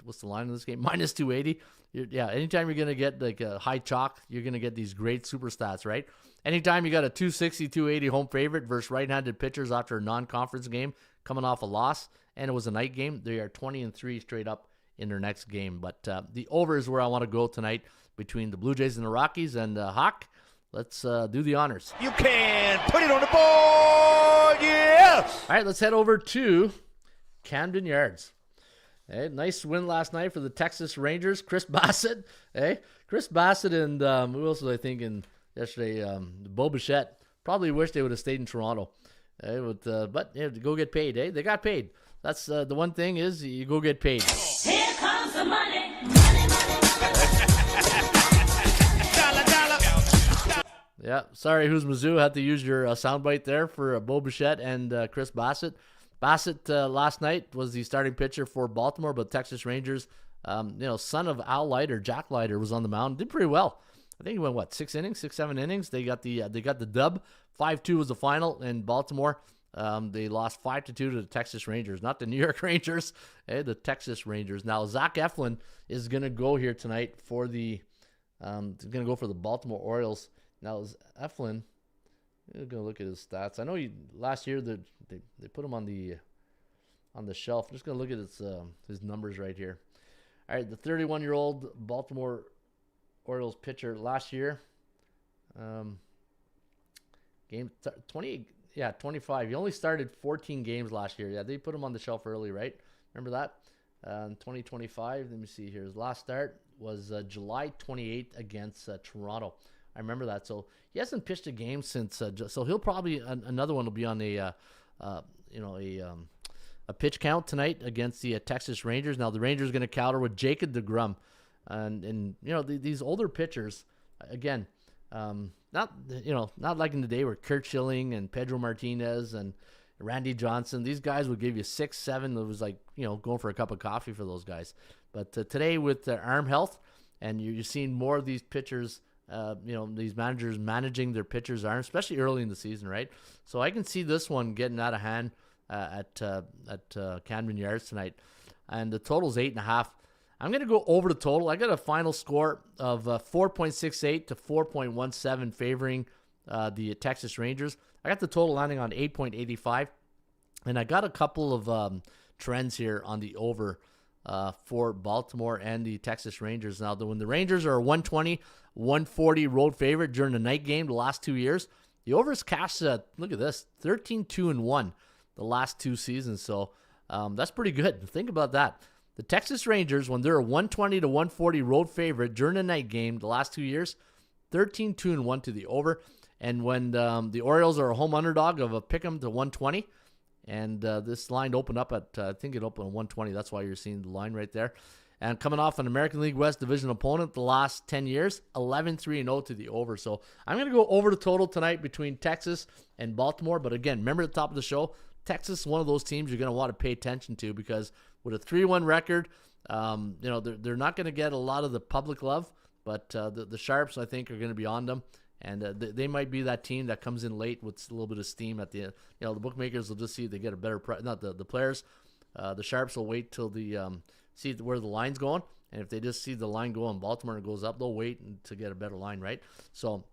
what's the line of this game? Minus 280. Anytime you're going to get a high chalk, you're going to get these great super stats, right? Anytime you got a 260, 280 home favorite versus right-handed pitchers after a non-conference game coming off a loss, and it was a night game, they are 20-3 straight up in their next game. But the over is where I want to go tonight between the Blue Jays and the Rockies. And Hawk, let's do the honors. You can put it on the board, yes! All right, let's head over to Camden Yards. Hey, nice win last night for the Texas Rangers. Chris Bassett. Chris Bassett and who else was I thinking yesterday? Bo Bichette. Probably wish they would have stayed in Toronto. But go get paid. They got paid. That's the one thing is you go get paid. Here comes the money. Money, money, money. Yeah, sorry, who's Mizzou had to use your soundbite there for Bo Bichette and Chris Bassett. Bassett last night was the starting pitcher for Baltimore, but Texas Rangers, son of Al Leiter, Jack Leiter, was on the mound. Did pretty well. I think he went 6 innings, 7 innings. They got the dub. 5-2 was the final in Baltimore. They lost 5-2 to the Texas Rangers, not the New York Rangers. The Texas Rangers. Now Zach Eflin is gonna go here tonight for the for the Baltimore Orioles. Now Eflin. I'm gonna look at his stats. I know last year they put him on the shelf. I'm just gonna look at his numbers right here. All right, the 31-year-old Baltimore Orioles pitcher last year, game 25. He only started 14 games last year. Yeah, they put him on the shelf early, right? Remember that? 2025. Let me see here. His last start was July 28th against Toronto. I remember that. So he hasn't pitched a game since. So he'll probably another one will be on a pitch count tonight against the Texas Rangers. Now the Rangers are going to counter with Jacob deGrom, and these older pitchers again. Not like in the day where Kurt Schilling and Pedro Martinez and Randy Johnson. These guys would give you 6, 7. It was like going for a cup of coffee for those guys. But today with arm health, and you're seeing more of these pitchers. These managers managing their pitchers' arms, especially early in the season, right? So I can see this one getting out of hand at Camden Yards tonight, and the total's 8.5. I'm going to go over the total. I got a final score of 4.68 to 4.17 favoring the Texas Rangers. I got the total landing on 8.85, and I got a couple of trends here on the over for Baltimore and the Texas Rangers. Now, when the Rangers are a 120, 140 road favorite during the night game the last 2 years, the over's cashed look at this, 13-2-1 the last 2 seasons. So that's pretty good. Think about that. The Texas Rangers, when they're a 120 to 140 road favorite during the night game the last 2 years, 13-2-1 to the over. And when the Orioles are a home underdog of a pick'em to 120, and this line opened up at, I think it opened at 120. That's why you're seeing the line right there. And coming off an American League West division opponent the last 10 years, 11-3-0 to the over. So I'm going to go over the total tonight between Texas and Baltimore. But again, remember at the top of the show, Texas is one of those teams you're going to want to pay attention to because with a 3-1 record, they're not going to get a lot of the public love. But the Sharps, I think, are going to be on them. And they might be that team that comes in late with a little bit of steam at the end. The bookmakers will just see they get a better price. Not the players. The Sharps will wait till see where the line's going. And if they just see the line go in Baltimore and it goes up, they'll wait to get a better line, right? So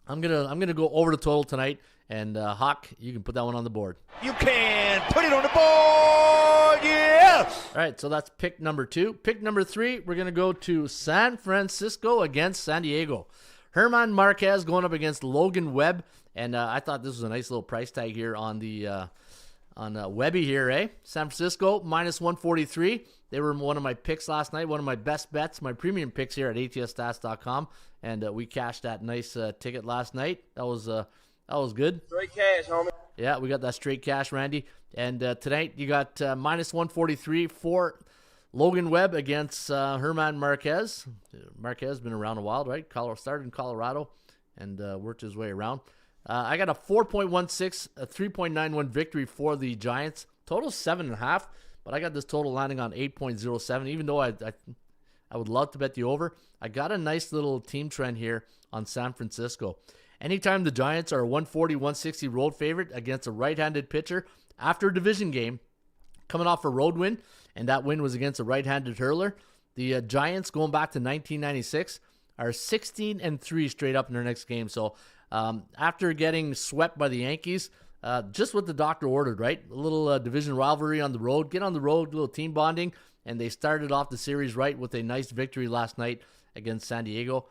I'm gonna go over the total tonight, and Hawk, you can put that one on the board. You can put it on the board. Yes. All right, so that's pick number 2. Pick number 3, we're gonna go to San Francisco against San Diego. Herman Marquez going up against Logan Webb, and I thought this was a nice little price tag here on the Webby here, eh? San Francisco minus 143. They were one of my picks last night, one of my best bets, my premium picks here at atsstats.com, and we cashed that nice ticket last night. That was good. Straight cash, homie. Yeah, we got that straight cash, Randy. And tonight you got minus 143 for Logan Webb against Herman Marquez. Marquez been around a while, right? Started in Colorado and worked his way around. I got a 4.16, a 3.91 victory for the Giants. Total 7.5, but I got this total landing on 8.07. Even though I would love to bet the over, I got a nice little team trend here on San Francisco. Anytime the Giants are a 140-160 road favorite against a right-handed pitcher after a division game, coming off a road win, and that win was against a right-handed hurler, the Giants, going back to 1996, are 16-3 straight up in their next game. So after getting swept by the Yankees, just what the doctor ordered, right? A little division rivalry on the road. Get on the road, a little team bonding, and they started off the series right with a nice victory last night against San Diego.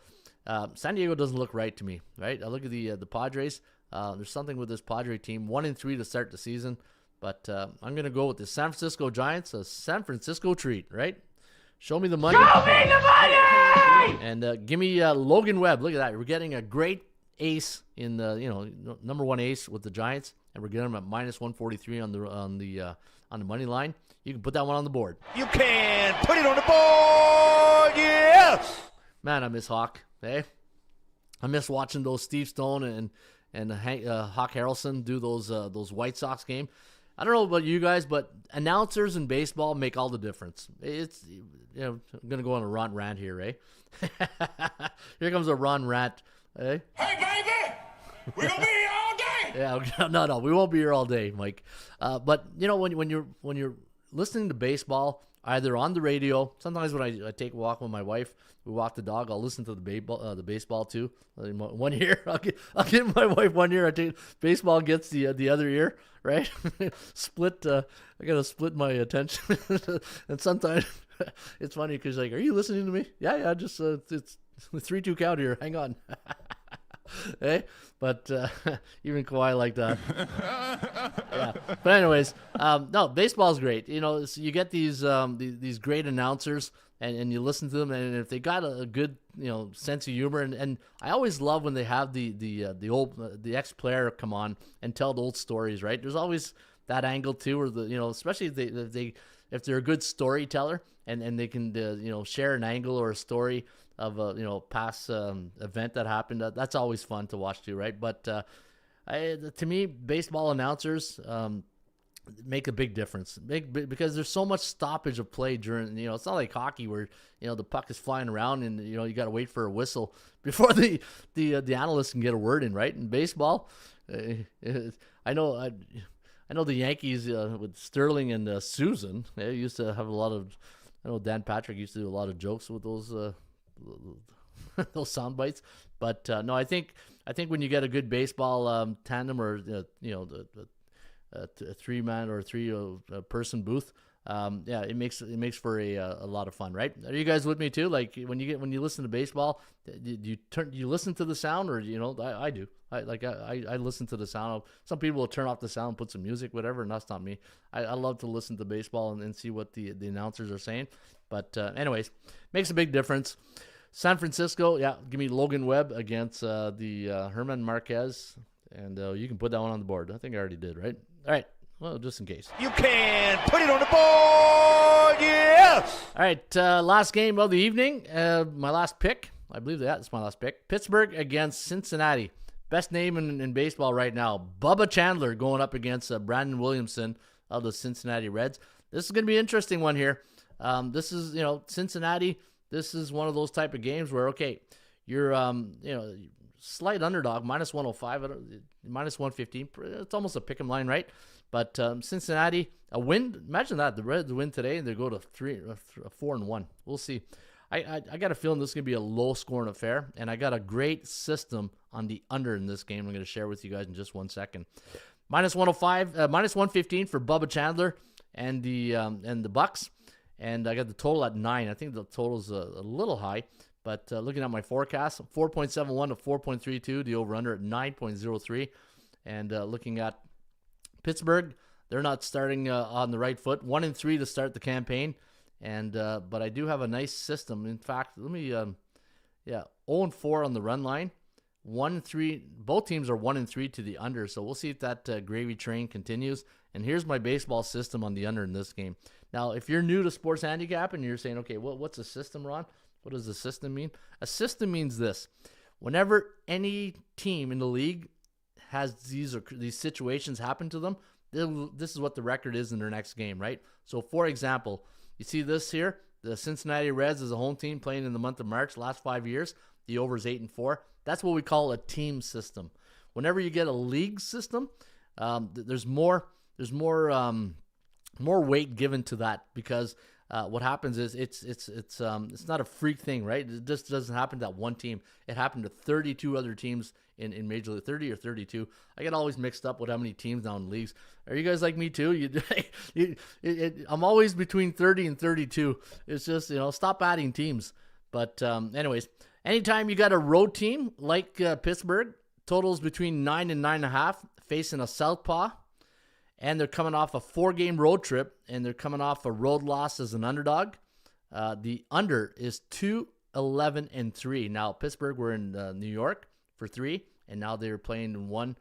San Diego doesn't look right to me, right? I look at the Padres. There's something with this Padre team. 1-3 to start the season, but I'm going to go with the San Francisco Giants, a San Francisco treat, right? Show me the money. Show me the money! And give me Logan Webb. Look at that. We're getting a great ace in the number 1 ace with the Giants, and we're getting them at minus 143 on the money line. You can put that one on the board. You can put it on the board. Yes. Man, I miss Hawk. Hey, I miss watching those Steve Stone and Hawk Harrelson do those White Sox game. I don't know about you guys, but announcers in baseball make all the difference. It's I'm gonna go on a Ron rant here, eh? Here comes a Ron rant. Eh? Hey, baby! We're gonna be here all day! Yeah, no, we won't be here all day, Mike. But when you're listening to baseball, either on the radio, sometimes when I take a walk with my wife, we walk the dog, I'll listen to the baseball too. 1 ear, I'll give my wife 1 ear. I take baseball gets the other ear, right? Split. I gotta split my attention, and sometimes it's funny because like, are you listening to me? Yeah, just it's 3-2 count here. Hang on. Hey, but even Kawhi like that. Yeah. But anyways, no, baseball's great. So you get these great announcers, and you listen to them, and if they got a good sense of humor, and I always love when they have the ex-player come on and tell the old stories. Right? There's always that angle too, or especially if they're a good storyteller, and they can share an angle or a story of a past event that happened. That's always fun to watch too, right? But to me, baseball announcers make a big difference, because there's so much stoppage of play during. It's not like hockey where the puck is flying around and you got to wait for a whistle before the analyst can get a word in, right? In baseball, I know the Yankees with Sterling and Susan. They used to have a lot of. I know Dan Patrick used to do a lot of jokes with those those sound bites, but no, I think when you get a good baseball tandem, or the 3-man or 3-person booth, it makes for a lot of fun, right? Are you guys with me too? Like when you listen to baseball, do you listen to the sound, or I do. I listen to the sound. Some people will turn off the sound, put some music, whatever, and that's not me. I love to listen to baseball and see what the announcers are saying. But anyways, makes a big difference. San Francisco, give me Logan Webb against the Herman Marquez, and you can put that one on the board. I think I already did, right? All right. Well, just in case. You can put it on the board. Yes. All right. Last game of the evening. My last pick. I believe that's my last pick. Pittsburgh against Cincinnati. Best name in baseball right now. Bubba Chandler going up against Brandon Williamson of the Cincinnati Reds. This is going to be an interesting one here. This is, Cincinnati. This is one of those type of games where, okay, you're, slight underdog, minus 105, minus 115. It's almost a pick 'em line, right? But Cincinnati, a win. Imagine that. The Reds win today and they go to 4-1. We'll see. I got a feeling this is going to be a low-scoring affair, and I got a great system on the under in this game I'm going to share with you guys in just 1 second. Minus 105, minus 115 for Bubba Chandler and the Bucks, and I got the total at 9. I think the total's a little high, but looking at my forecast, 4.71 to 4.32, the over-under at 9.03, and looking at Pittsburgh, they're not starting on the right foot. 1-3 to start the campaign, and but I do have a nice system. In fact, let me 0-4 on the run line. 1-3. Both teams are 1-3 to the under, so we'll see if that gravy train continues. And here's my baseball system on the under in this game. Now, if you're new to sports handicap and you're saying, okay, what's a system, Ron? What does a system mean? A system means this: whenever any team in the league has these situations happen to them, this is what the record is in their next game, right? So, for example, you see this here: the Cincinnati Reds as a home team playing in the month of March. Last 5 years, the over is 8-4. That's what we call a team system. Whenever you get a league system, there's more weight given to that, because what happens is it's not a freak thing, right? It just doesn't happen to that one team. It happened to 32 other teams in Major League, 30 or 32. I get always mixed up with how many teams now in leagues. Are you guys like me too? I'm always between 30 and 32. It's just, stop adding teams. But anyways, anytime you got a road team like Pittsburgh, totals between 9 and 9.5, facing a southpaw, and they're coming off a 4-game road trip, and they're coming off a road loss as an underdog. The under is 2-11-3. Now, Pittsburgh were in New York for 3, and now they're playing in 1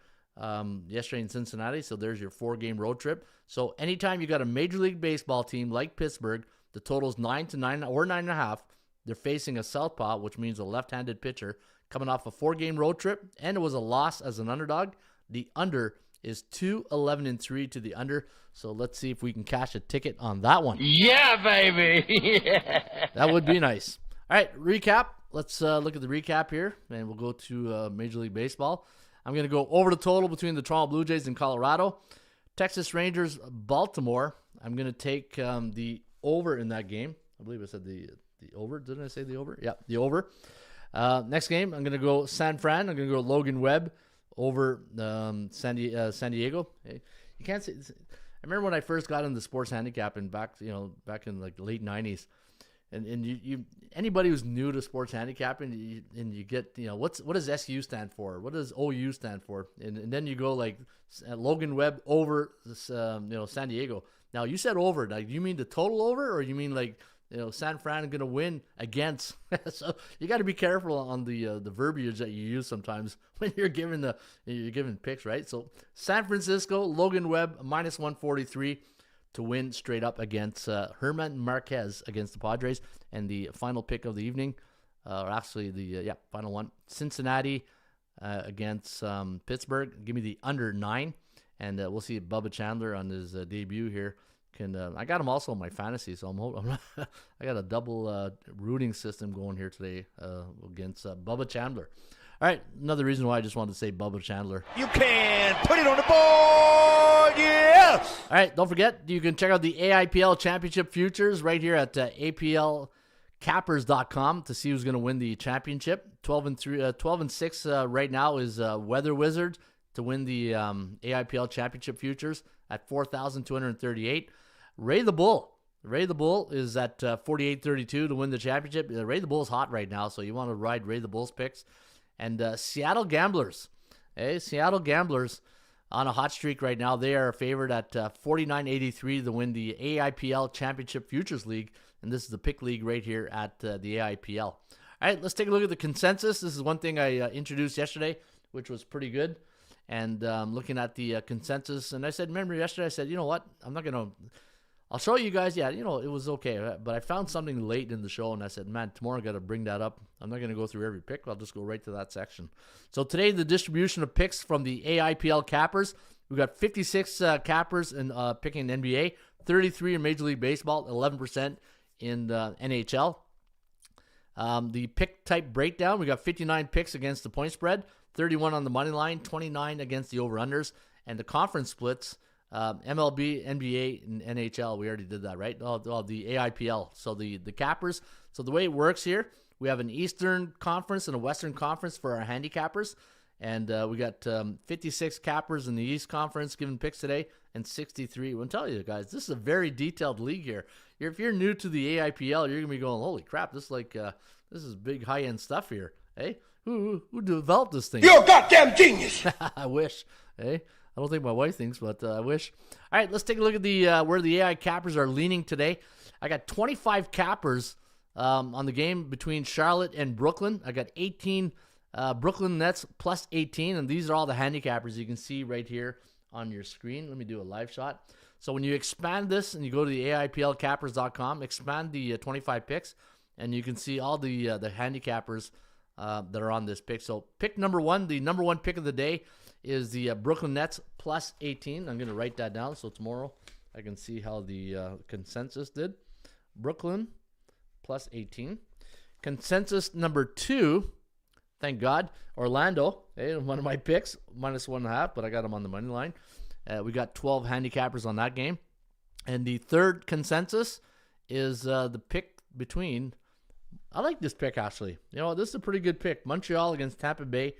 yesterday in Cincinnati, so there's your 4-game road trip. So anytime you got a Major League Baseball team like Pittsburgh, the total's 9 to 9 or 9.5. They're facing a southpaw, which means a left-handed pitcher, coming off a 4-game road trip, and it was a loss as an underdog. The under is 2-11-3 to the under. So let's see if we can cash a ticket on that one. Yeah, baby. Yeah. That would be nice. All right, recap. Let's look at the recap here, and we'll go to Major League Baseball. I'm going to go over the total between the Toronto Blue Jays and Colorado. Texas Rangers, Baltimore. I'm going to take the over in that game. I believe I said the over. Didn't I say the over? Yeah, the over. Next game, I'm going to go San Fran. I'm going to go Logan Webb over San Diego. Hey, you can't say. I remember when I first got into sports handicapping back in like the late 90s, and you anybody who's new to sports handicapping, and you get what does SU stand for? What does OU stand for? And then you go like Logan Webb over San Diego. Now you said over. Like, you mean the total over, or you mean like San Fran going to win against? So you got to be careful on the verbiage that you use sometimes when you're giving picks, right? So San Francisco, Logan Webb minus 143 to win straight up against Herman Marquez against the Padres, and the final pick of the evening, or actually the final one, Cincinnati against Pittsburgh. Give me the under 9, and we'll see Bubba Chandler on his debut here. I got him also in my fantasy, so I got a double rooting system going here today against Bubba Chandler. All right, another reason why I just wanted to say Bubba Chandler. You can put it on the board, yes! All right, don't forget, you can check out the AIPL Championship Futures right here at APLcappers.com to see who's going to win the championship. 12-6 right now is Weather Wizard to win the AIPL Championship Futures at 4,238. Ray the Bull is at 48.32 to win the championship. Ray the Bull's hot right now, so you want to ride Ray the Bull's picks. And Seattle Gamblers. Seattle Gamblers on a hot streak right now. They are favored at 49.83 to win the AIPL Championship Futures League. And this is the pick league right here at the AIPL. All right, let's take a look at the consensus. This is one thing I introduced yesterday, which was pretty good. And looking at the consensus, and I said, remember yesterday, I said, you know what, I'll show you guys, it was okay, but I found something late in the show, and I said, man, tomorrow I got to bring that up. I'm not going to go through every pick. I'll just go right to that section. So today, the distribution of picks from the AIPL Cappers, we got 56 cappers in picking NBA, 33 in Major League Baseball, 11% in NHL. The pick type breakdown, we got 59 picks against the point spread, 31 on the money line, 29 against the over-unders, and the conference splits, MLB, NBA, and NHL. We already did that, right? Oh, the AIPL. So the cappers. So the way it works here, we have an Eastern Conference and a Western Conference for our handicappers. And we got 56 cappers in the East Conference giving picks today and 63. I'm telling you guys, this is a very detailed league here. If you're new to the AIPL, you're going to be going, holy crap, this is big high-end stuff here. Hey, who developed this thing? You're a goddamn genius. I wish. Hey, I don't think my wife thinks, but I wish. All right, let's take a look at the where the AI cappers are leaning today. I got 25 cappers on the game between Charlotte and Brooklyn. I got 18 Brooklyn Nets plus 18, and these are all the handicappers you can see right here on your screen. Let me do a live shot. So when you expand this and you go to the AIPLcappers.com, expand the 25 picks, and you can see all the handicappers that are on this pick. So pick number one, the number one pick of the day is the Brooklyn Nets plus 18. I'm going to write that down so tomorrow I can see how the consensus did. Brooklyn plus 18. Consensus number two, thank God, Orlando. Hey, one of my picks, minus 1.5, but I got them on the money line. We got 12 handicappers on that game. And the third consensus is the pick between, I like this pick actually. You know, this is a pretty good pick. Montreal against Tampa Bay,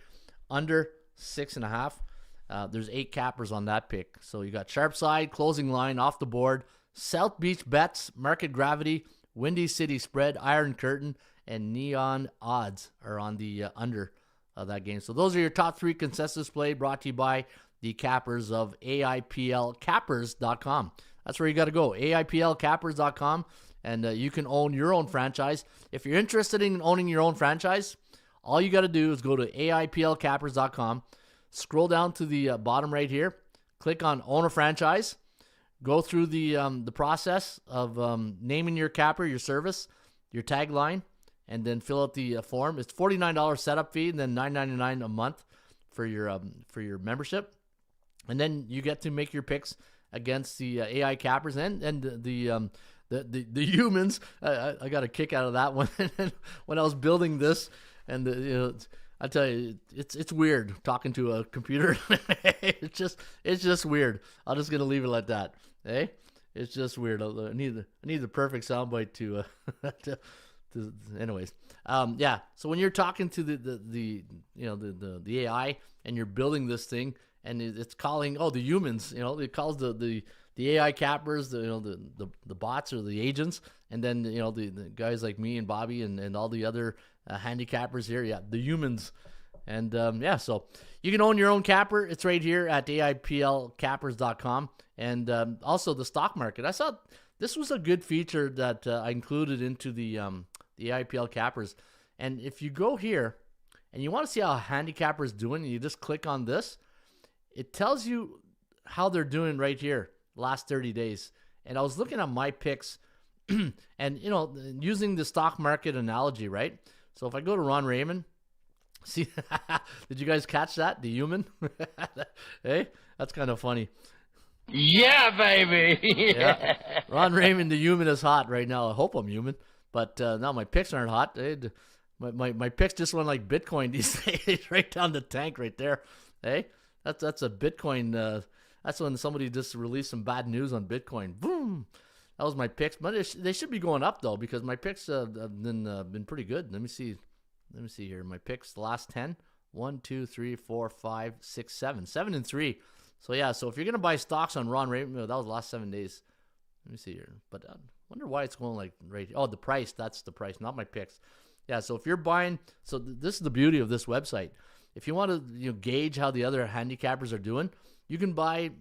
under 6.5. There's 8 cappers on that pick. So you got sharp side, closing line, off the board, South Beach bets, market gravity, Windy City spread, Iron Curtain, and Neon odds are on the under of that game. So those are your top 3 consensus play brought to you by the cappers of AIPLcappers.com. That's where you got to go, AIPLcappers.com, and you can own your own franchise. If you're interested in owning your own franchise, all you got to do is go to AIPLcappers.com, scroll down to the bottom right here, click on Own a Franchise, go through the process of naming your capper, your service, your tagline, and then fill out the form. It's $49 setup fee, and then $9.99 a month for your membership, and then you get to make your picks against the AI cappers and the humans. I got a kick out of that one when I was building this, and I tell you, it's weird talking to a computer. it's just weird. I'm just gonna leave it like that. Hey, it's just weird. I need the perfect soundbite to anyways. Yeah. So when you're talking to the AI and you're building this thing and it's calling the humans, it calls the AI cappers, the bots or the agents, and then the guys like me and Bobby and all the other handicappers here, the humans. And so you can own your own capper. It's right here at AIPLcappers.com. And also the stock market. I saw this was a good feature that I included into the AIPL cappers. And if you go here and you want to see how a handicapper is doing, and you just click on this, it tells you how they're doing right here last 30 days. And I was looking at my picks and, using the stock market analogy, right? So if I go to Ron Raymond, see, did you guys catch that? The human? Hey, that's kind of funny. Yeah, baby. Yeah. Ron Raymond, the human, is hot right now. I hope I'm human, but now my picks aren't hot. My picks just went like Bitcoin these days, right down the tank right there. Hey, that's a Bitcoin. That's when somebody just released some bad news on Bitcoin. Boom. That was my picks, but they should be going up though because my picks have been pretty good. Let me see here. My picks, the last 10. 1, 2, 3, 4, 5, 6, 7. 7 and 3. So yeah, so if you're gonna buy stocks on Ron Raymond, that was the last 7 days. Let me see here. But I wonder why it's going like right here. Oh, the price. That's the price, not my picks. Yeah, so if you're buying, this is the beauty of this website. If you want to gauge how the other handicappers are doing, you can buy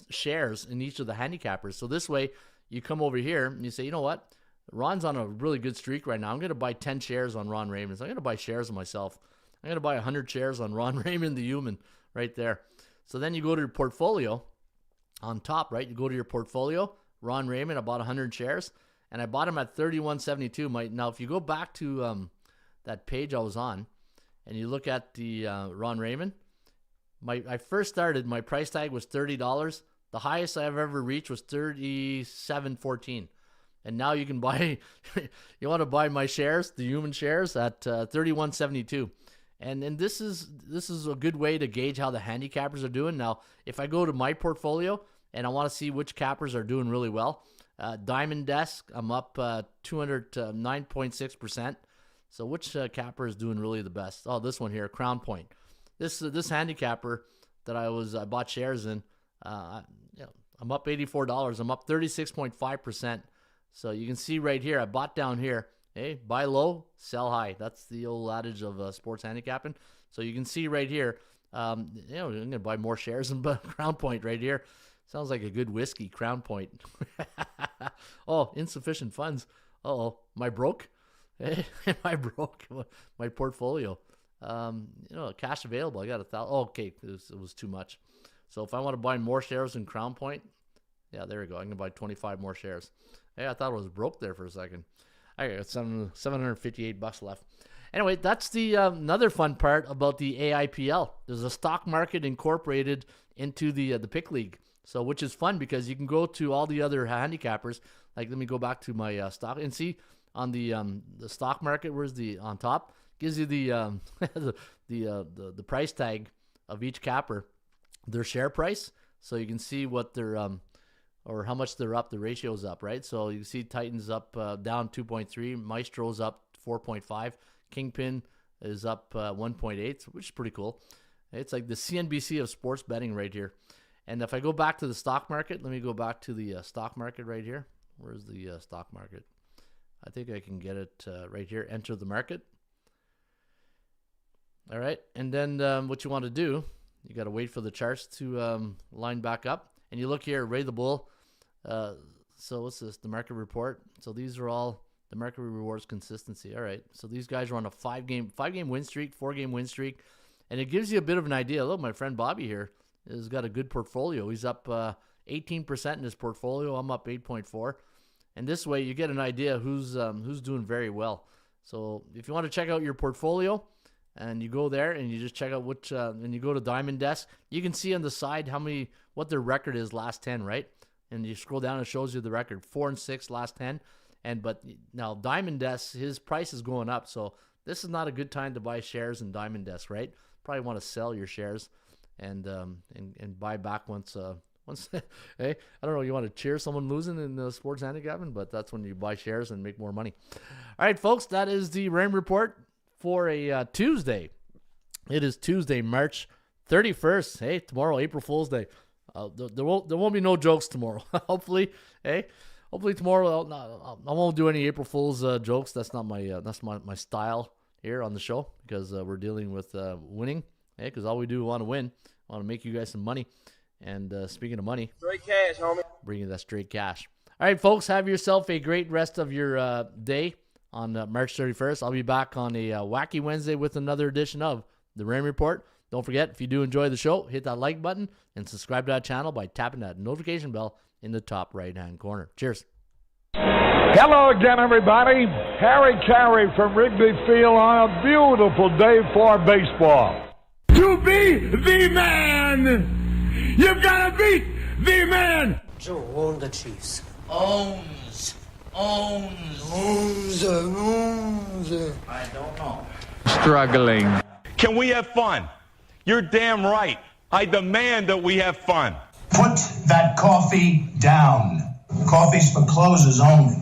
shares in each of the handicappers. So this way, you come over here and you say, you know what? Ron's on a really good streak right now. I'm going to buy 10 shares on Ron Raymond. So I'm going to buy shares of myself. I'm going to buy 100 shares on Ron Raymond, the human, right there. So then you go to your portfolio on top, right? You go to your portfolio, Ron Raymond, I bought 100 shares, and I bought him at 31.72. Now, if you go back to that page I was on, and you look at the Ron Raymond, I first started, my price tag was $30. The highest I've ever reached was $37.14. And now you can buy, you want to buy my shares, the human shares, at $31.72. And this is a good way to gauge how the handicappers are doing. Now, if I go to my portfolio and I want to see which cappers are doing really well. Diamond Desk, I'm up 209.6%. So which capper is doing really the best? Oh, this one here, Crown Point. This handicapper that I bought shares in, I'm up $84. I'm up 36.5%. So you can see right here, I bought down here. Hey, buy low, sell high. That's the old adage of sports handicapping. So you can see right here, I'm going to buy more shares in Crown Point right here. Sounds like a good whiskey, Crown Point. Oh, insufficient funds. Uh-oh, am I broke? Am I broke? My portfolio. Cash available. I got 1,000. Oh, okay, it was too much. So if I want to buy more shares in Crown Point, yeah, there we go. I'm going to buy 25 more shares. Hey, I thought it was broke there for a second. I got $758 left. Anyway, that's the another fun part about the AIPL. There's a stock market incorporated into the pick league. So, which is fun because you can go to all the other handicappers. Like, let me go back to my stock and see on the stock market. Where's the on top? Gives you the the price tag of each capper, their share price, so you can see what their or how much they're up. The ratio's up, right? So you can see Titans up down 2.3, Maestro's up 4.5, Kingpin is up 1.8, which is pretty cool. It's like the CNBC of sports betting right here. And if I go back to the stock market, let me go back to the stock market right here. Where's the stock market? I think I can get it right here. Enter the market. All right. And then what you want to do, you got to wait for the charts to line back up. And you look here, Ray the Bull. So what's this? The market report. So these are all the market rewards consistency. All right. So these guys are on a 5-game win streak, 4-game win streak. And it gives you a bit of an idea. Look, my friend Bobby here has got a good portfolio. He's up 18% in his portfolio. I'm up 8.4%. And this way you get an idea who's doing very well. So if you want to check out your portfolio and you go there and you just check out which, and you go to Diamond Desk, you can see on the side what their record is last 10, right? And you scroll down, it shows you the record, 4-6 last 10. But now Diamond Desk, his price is going up. So this is not a good time to buy shares in Diamond Desk, right? Probably want to sell your shares and buy back once hey, I don't know, you want to cheer someone losing in sports handicapping, but that's when you buy shares and make more money. All right, folks, that is the Raymond Report for a Tuesday. It is Tuesday, March 31st. Hey, tomorrow, April Fool's Day. There won't be no jokes tomorrow. Hopefully tomorrow I won't do any April Fool's jokes. That's not my style here on the show, because we're dealing with winning. Hey, because all we do, we want to win. I want to make you guys some money. And speaking of money, straight cash, homie. Bringing that straight cash. All right, folks, have yourself a great rest of your day on March 31st. I'll be back on a Wacky Wednesday with another edition of the Raymond Report. Don't forget, if you do enjoy the show, hit that like button and subscribe to that channel by tapping that notification bell in the top right-hand corner. Cheers. Hello again, everybody. Harry Carey from Wrigley Field on a beautiful day for baseball. To be the man, you've got to beat the man. Joe own the Chiefs. Owns. Owns. I don't know. Struggling. Can we have fun? You're damn right. I demand that we have fun. Put that coffee down. Coffee's for closers only.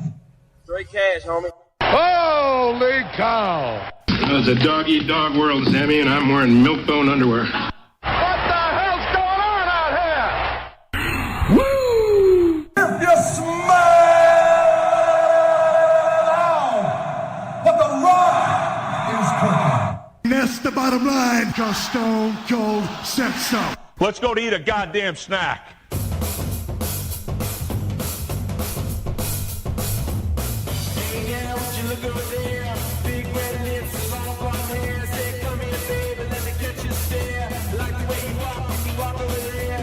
Straight cash, homie. Holy cow! It's a dog-eat-dog world, Sammy, and I'm wearing milk-bone underwear. What the hell's going on out here? Woo! If you smell what the Rock is cooking. That's the bottom line, because Stone Cold said so. Let's go to eat a goddamn snack. Hey, yeah, would you look over there? Big red lips, long blonde hair. Say, come here, baby, let me catch you stare. Like the way you walk over there.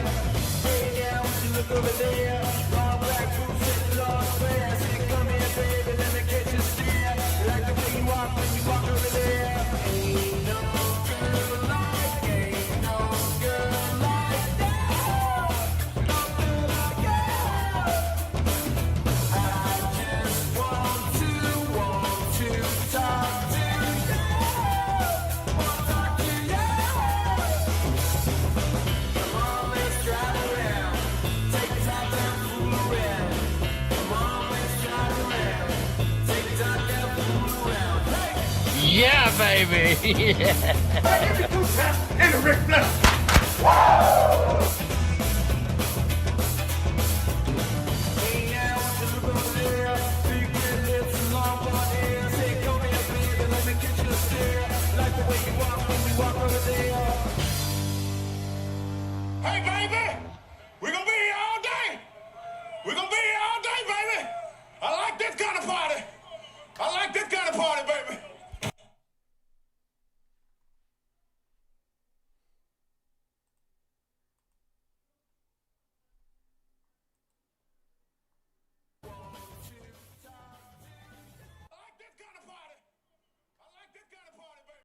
Hey, yeah, would you look over there? Long black boots and long hair. Say, come here, baby, let me catch you stare. Like the way you walk over there. Ain't no girl like, ain't no girl like that. No girl like that. I just want to talk to you. Want to talk to you. Come on, let's drive around. Take Yeah, baby. And a Ric Flair.